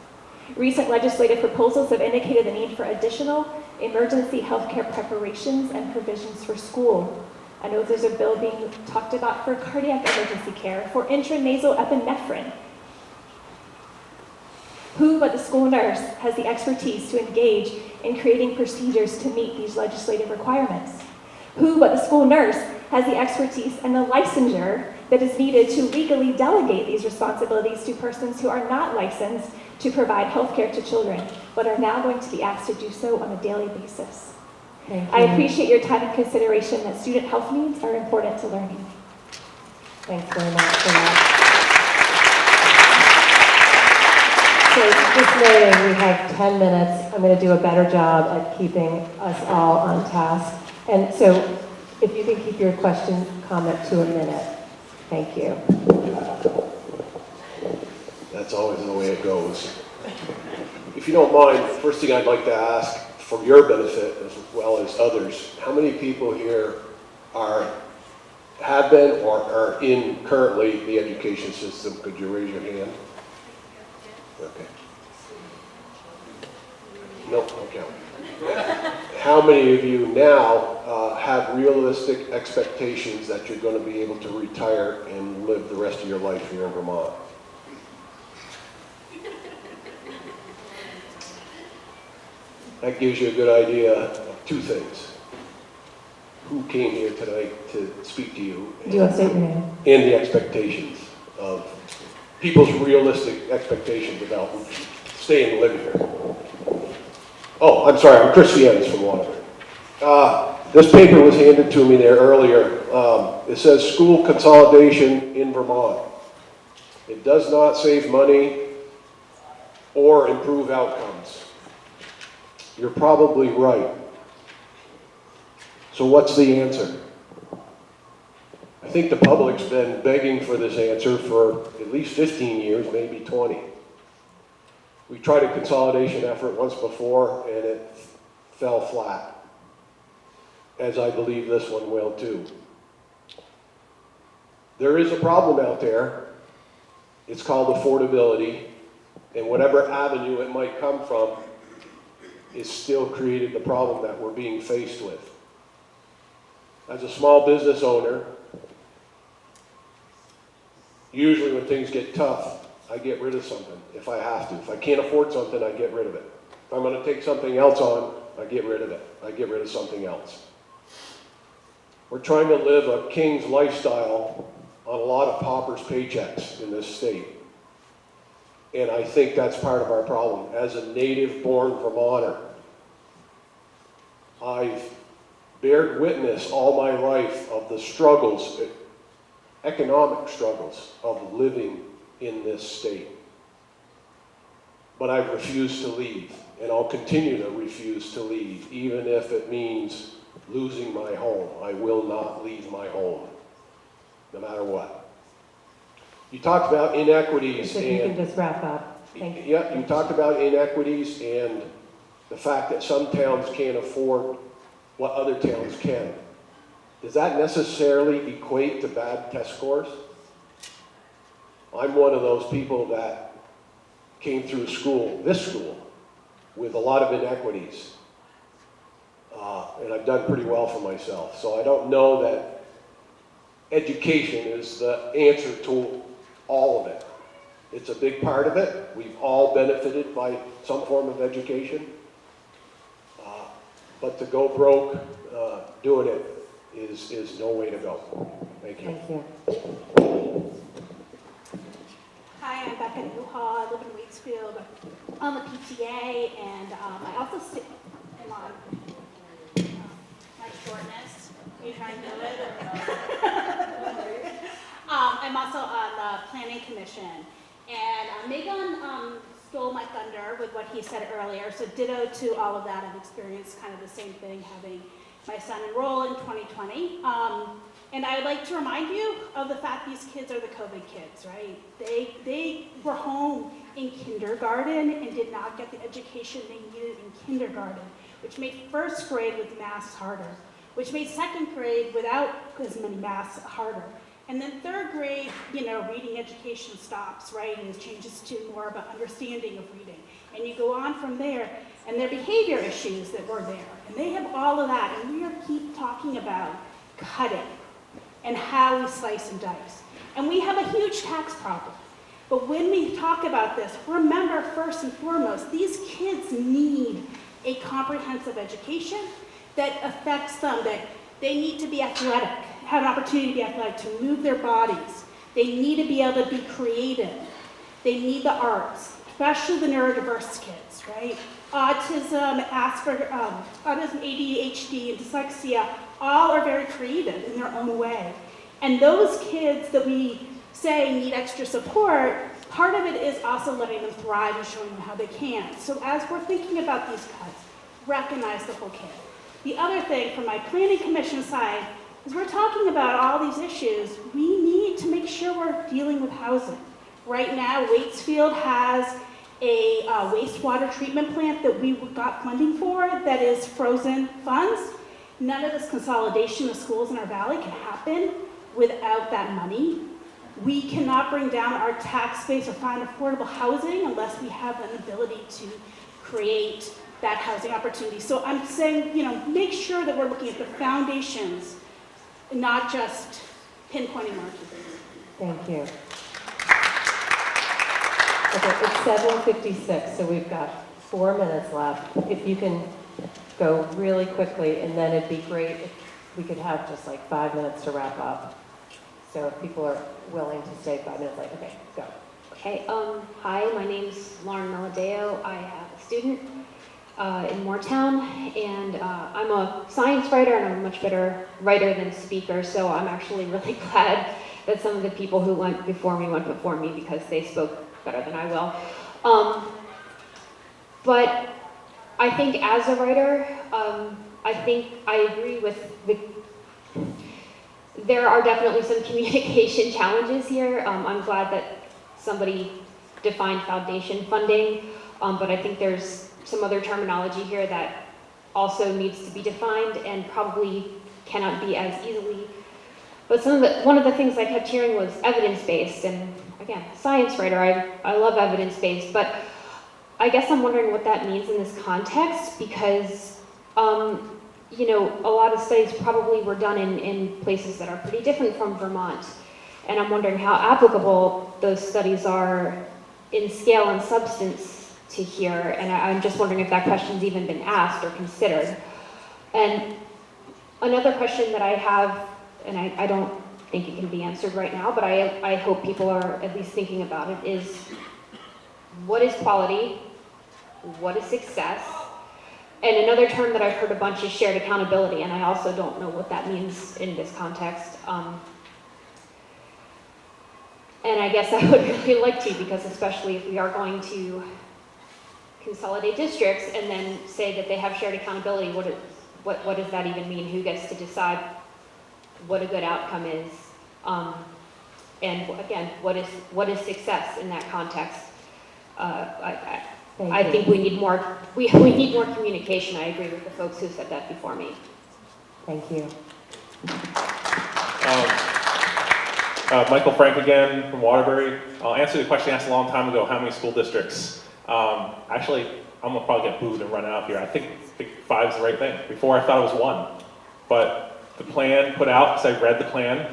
Recent legislative proposals have indicated the need for additional emergency healthcare preparations and provisions for school. I know there's a bill being talked about for cardiac emergency care, for intranasal epinephrine. Who but the school nurse has the expertise to engage in creating procedures to meet these legislative requirements? Who but the school nurse has the expertise and the licensure that is needed to legally delegate these responsibilities to persons who are not licensed to provide health care to children, but are now going to be asked to do so on a daily basis? Thank you. I appreciate your time and consideration that student health needs are important to learning. Thanks very much for that. So just noting, we have 10 minutes. I'm going to do a better job at keeping us all on task. And so if you can keep your question, comment to a minute. Thank you. That's always the way it goes. If you don't mind, first thing I'd like to ask, for your benefit as well as others, how many people here have been or are in currently the education system? Could you raise your hand? Okay. No, okay. How many of you now have realistic expectations that you're going to be able to retire and live the rest of your life here in Vermont? That gives you a good idea of two things. Who came here tonight to speak to you? Do you want to state your name? And the expectations of people's realistic expectations about staying and living here. Oh, I'm sorry, I'm Chris Fiennes from Waterbury. This paper was handed to me there earlier. It says school consolidation in Vermont. It does not save money or improve outcomes. You're probably right. So what's the answer? I think the public's been begging for this answer for at least 15 years, maybe 20. We tried a consolidation effort once before and it fell flat, as I believe this one will too. There is a problem out there. It's called affordability, and whatever avenue it might come from, is still created the problem that we're being faced with. As a small business owner, usually when things get tough, I get rid of something if I have to. If I can't afford something, I get rid of it. I'm going to take something else on, I get rid of it. I get rid of something else. We're trying to live a king's lifestyle on a lot of paupers' paychecks in this state. And I think that's part of our problem. As a native-born Vermonter, I've bared witness all my life of the struggles, economic struggles of living in this state. But I've refused to leave, and I'll continue to refuse to leave, even if it means losing my home. I will not leave my home, no matter what. You talked about inequities If you can just wrap up. Thank you. Yeah, you talked about inequities and the fact that some towns can't afford what other towns can. Does that necessarily equate to bad test scores? I'm one of those people that came through this school, with a lot of inequities. And I've done pretty well for myself. So I don't know that education is the answer to all of it. It's a big part of it. We've all benefited by some form of education. But to go broke doing it is no way to go. Thank you. Thank you. Hi, I'm Becca Newhall. I live in Waitsfield. I'm a PTA, and I also am on my shortness. Are you trying to do it? I'm also on the Planning Commission. And Megan stole my thunder with what he said earlier, so ditto to all of that. I've experienced kind of the same thing, having my son enroll in 2020. And I would like to remind you of the fact these kids are the COVID kids, right? They were home in kindergarten and did not get the education they needed in kindergarten, which made first grade with masks harder, which made second grade without as many masks harder. And then third grade, reading education stops, right? And it changes to more of an understanding of reading. And you go on from there, and their behavior issues that were there. And they have all of that, and we keep talking about cutting and how we slice and dice. And we have a huge tax problem. But when we talk about this, remember first and foremost, these kids need a comprehensive education that affects them, that they need to be athletic, have an opportunity to be athletic, to move their bodies. They need to be able to be creative. They need the arts, especially the neurodiverse kids, right? Autism, Asperger, autism, ADHD, and dyslexia, all are very creative in their own way. And those kids that we say need extra support, part of it is also letting them thrive and showing them how they can. So as we're thinking about these cuts, recognize the whole kid. The other thing from my planning commission side is we're talking about all these issues. We need to make sure we're dealing with housing. Right now, Waitsfield has a wastewater treatment plant that we got funding for that is frozen funds. None of this consolidation of schools in our valley can happen without that money. We cannot bring down our tax base or find affordable housing unless we have an ability to create that housing opportunity. So I'm saying, make sure that we're looking at the foundations, not just pinpointing marquee things. Thank you. Okay, it's 7:56, so we've got 4 minutes left. If you can go really quickly, and then it'd be great if we could have just like 5 minutes to wrap up. So if people are willing to stay 5 minutes, okay, go. Okay, hi, my name's Lauren Meladeo. I have a student in Moortown, and I'm a science writer, and I'm a much better writer than speaker, so I'm actually really glad that some of the people who went before me because they spoke better than I will. But I think as a writer, I think I agree with there are definitely some communication challenges here. I'm glad that somebody defined foundation funding, but I think there's some other terminology here that also needs to be defined and probably cannot be as easily. But one of the things I kept hearing was evidence-based, and again, science writer, I love evidence-based, but I guess I'm wondering what that means in this context, because a lot of studies probably were done in places that are pretty different from Vermont, and I'm wondering how applicable those studies are in scale and substance to hear, and I'm just wondering if that question's even been asked or considered. And another question that I have, and I don't think it can be answered right now, but I hope people are at least thinking about it, is what is quality? What is success? And another term that I've heard a bunch is shared accountability, and I also don't know what that means in this context. And I guess I would really like to, because especially if we are going to consolidate districts and then say that they have shared accountability, what does that even mean? Who gets to decide what a good outcome is? And again, what is success in that context? I think we need more. We need more communication. I agree with the folks who said that before me. Thank you. Michael Frank again from Waterbury. I'll answer the question asked a long time ago, how many school districts? Actually, I'm gonna probably get booed and run out here. I think 5 is the right thing. Before I thought it was 1. But the plan put out, because I read the plan,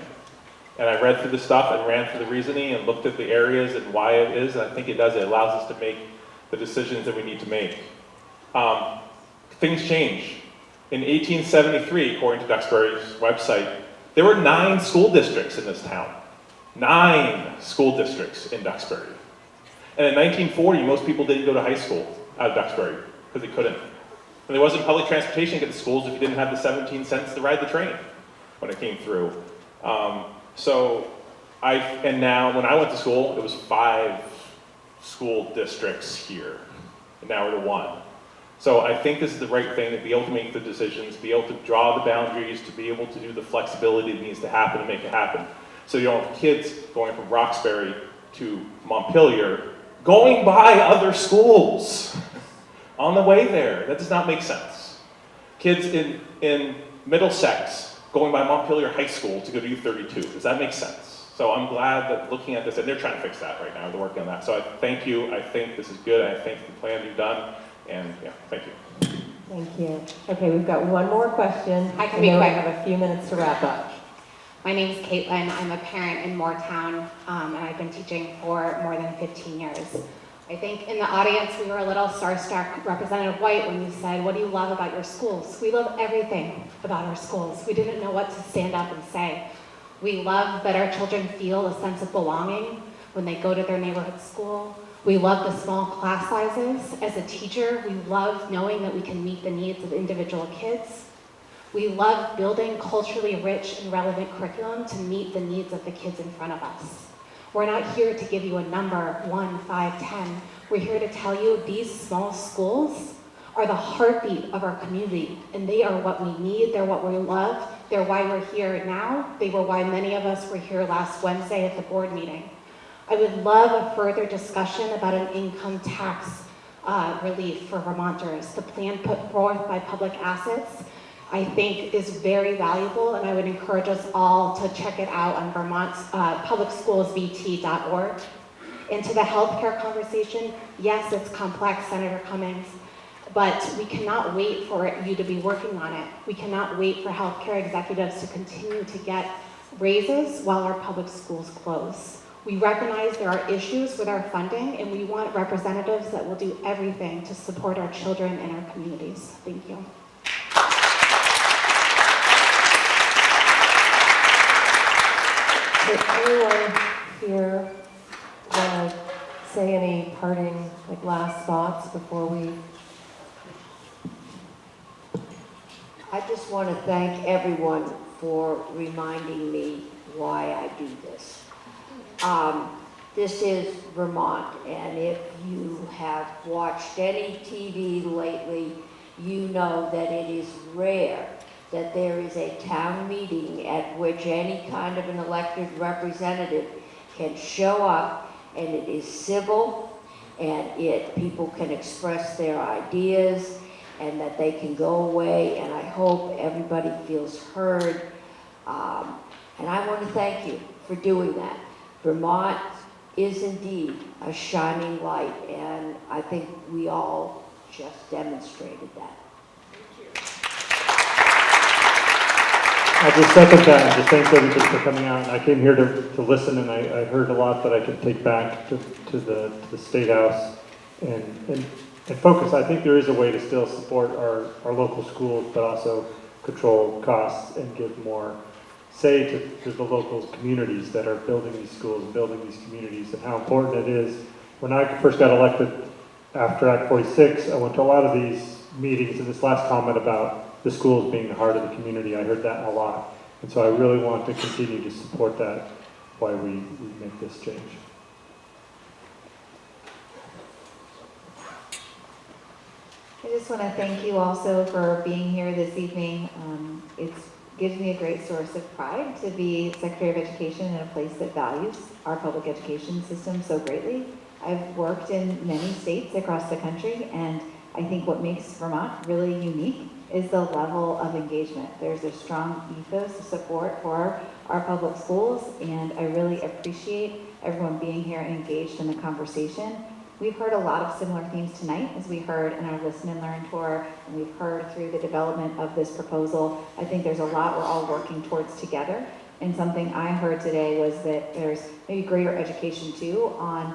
and I read through the stuff and ran through the reasoning and looked at the areas and why it is, and I think it does. It allows us to make the decisions that we need to make. Things change. In 1873, according to Duxbury's website, there were 9 school districts in this town. 9 school districts in Duxbury. And in 1940, most people didn't go to high school out of Duxbury because they couldn't. And there wasn't public transportation to get to schools if you didn't have the 17 cents to ride the train when it came through. And now when I went to school, it was 5 school districts here, and now we're to 1. So I think this is the right thing, to be able to make the decisions, be able to draw the boundaries, to be able to do the flexibility that needs to happen to make it happen. So you don't have kids going from Roxbury to Montpelier, going by other schools on the way there. That does not make sense. Kids in Middlesex going by Montpelier High School to go to U32. Does that make sense? So I'm glad that looking at this, and they're trying to fix that right now, they're working on that. So I thank you, I think this is good, I think the plan you've done, and yeah, thank you. Thank you. Okay, we've got one more question. I can and be then quick. We have a few minutes to wrap up. My name is Caitlin. I'm a parent in Moortown, and I've been teaching for more than 15 years. I think in the audience we were a little starstruck, Representative White, when you said, what do you love about your schools? We love everything about our schools. We didn't know what to stand up and say. We love that our children feel a sense of belonging when they go to their neighborhood school. We love the small class sizes. As a teacher, we love knowing that we can meet the needs of individual kids. We love building culturally rich and relevant curriculum to meet the needs of the kids in front of us. We're not here to give you a number, 1, 5, 10. We're here to tell you these small schools are the heartbeat of our community, and they are what we need, they're what we love, they're why we're here now, they were why many of us were here last Wednesday at the board meeting. I would love a further discussion about an income tax relief for Vermonters. The plan put forth by Public Assets, I think, is very valuable, and I would encourage us all to check it out on Vermont's publicschoolsvt.org. And to the healthcare conversation, yes, it's complex, Senator Cummings, but we cannot wait for you to be working on it. We cannot wait for healthcare executives to continue to get raises while our public schools close. We recognize there are issues with our funding, and we want representatives that will do everything to support our children and our communities. Thank you. Does anyone here want to say any parting, last thoughts before we? I just want to thank everyone for reminding me why I do this. This is Vermont, and if you have watched any TV lately, you know that it is rare that there is a town meeting at which any kind of an elected representative can show up, and it is civil, and people can express their ideas, and that they can go away, and I hope everybody feels heard. And I want to thank you for doing that. Vermont is indeed a shining light, and I think we all just demonstrated that. I'll just second that and just thank everybody for coming out. I came here to listen, and I heard a lot that I could take back to the State House. and focus. I think there is a way to still support our local schools, but also control costs and give more say to the local communities that are building these schools and building these communities, and how important it is. When I first got elected after Act 46, I went to a lot of these meetings, and this last comment about the schools being the heart of the community, I heard that a lot. And so I really want to continue to support that while we make this change. I just want to thank you also for being here this evening. It gives me a great source of pride to be Secretary of Education in a place that values our public education system so greatly. I've worked in many states across the country, and I think what makes Vermont really unique is the level of engagement. There's a strong ethos of support for our public schools, and I really appreciate everyone being here and engaged in the conversation. We've heard a lot of similar themes tonight, as we heard in our Listen and Learn tour, and we've heard through the development of this proposal. I think there's a lot we're all working towards together. And something I heard today was that there's maybe greater education too on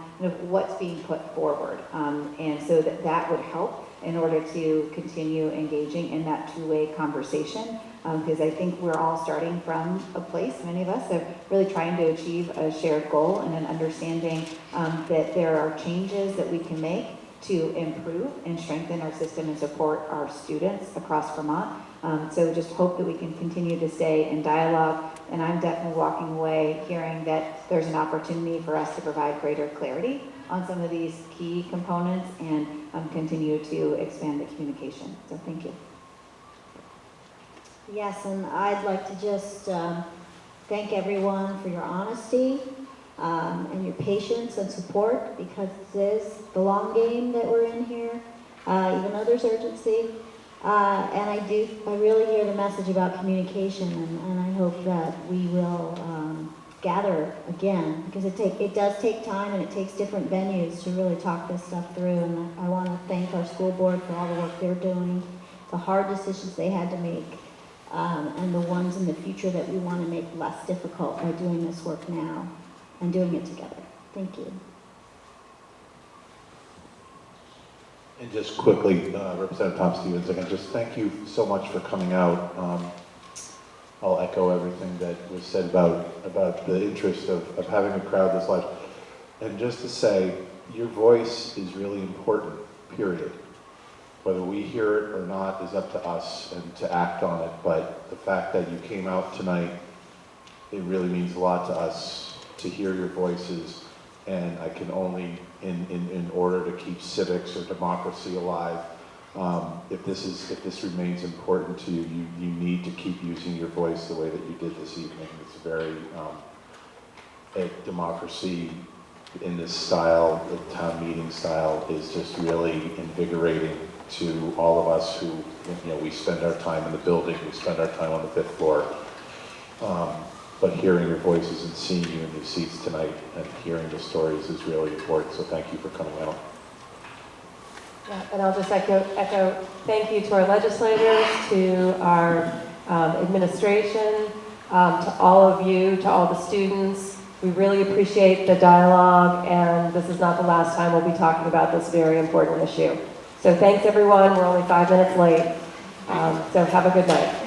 what's being put forward. And so that would help in order to continue engaging in that two-way conversation. Because I think we're all starting from a place, many of us, of really trying to achieve a shared goal and an understanding that there are changes that we can make to improve and strengthen our system and support our students across Vermont. So just hope that we can continue to stay in dialogue. And I'm definitely walking away hearing that there's an opportunity for us to provide greater clarity on some of these key components and continue to expand the communication. So thank you. Yes, and I'd like to just thank everyone for your honesty and your patience and support, because this is the long game that we're in here, even though there's urgency. And I really hear the message about communication, and I hope that we will gather again, because it does take time, and it takes different venues to really talk this stuff through. And I want to thank our school board for all the work they're doing, the hard decisions they had to make, and the ones in the future that we want to make less difficult by doing this work now and doing it together. Thank you. And just quickly, Representative Tom Stevens, again, just thank you so much for coming out. I'll echo everything that was said about the interest of having a crowd this large. And just to say, your voice is really important, period. Whether we hear it or not is up to us and to act on it, but the fact that you came out tonight, it really means a lot to us to hear your voices. And I can only, in order to keep civics or democracy alive, if this remains important to you, you need to keep using your voice the way that you did this evening. It's very, a democracy in this style, the town meeting style, is just really invigorating to all of us who, we spend our time in the building, we spend our time on the 5th floor. But hearing your voices and seeing you in these seats tonight and hearing the stories is really important, so thank you for coming out. Yeah, and I'll just echo thank you to our legislators, to our administration, to all of you, to all the students. We really appreciate the dialogue, and this is not the last time we'll be talking about this very important issue. So thanks everyone, we're only 5 minutes late, so have a good night.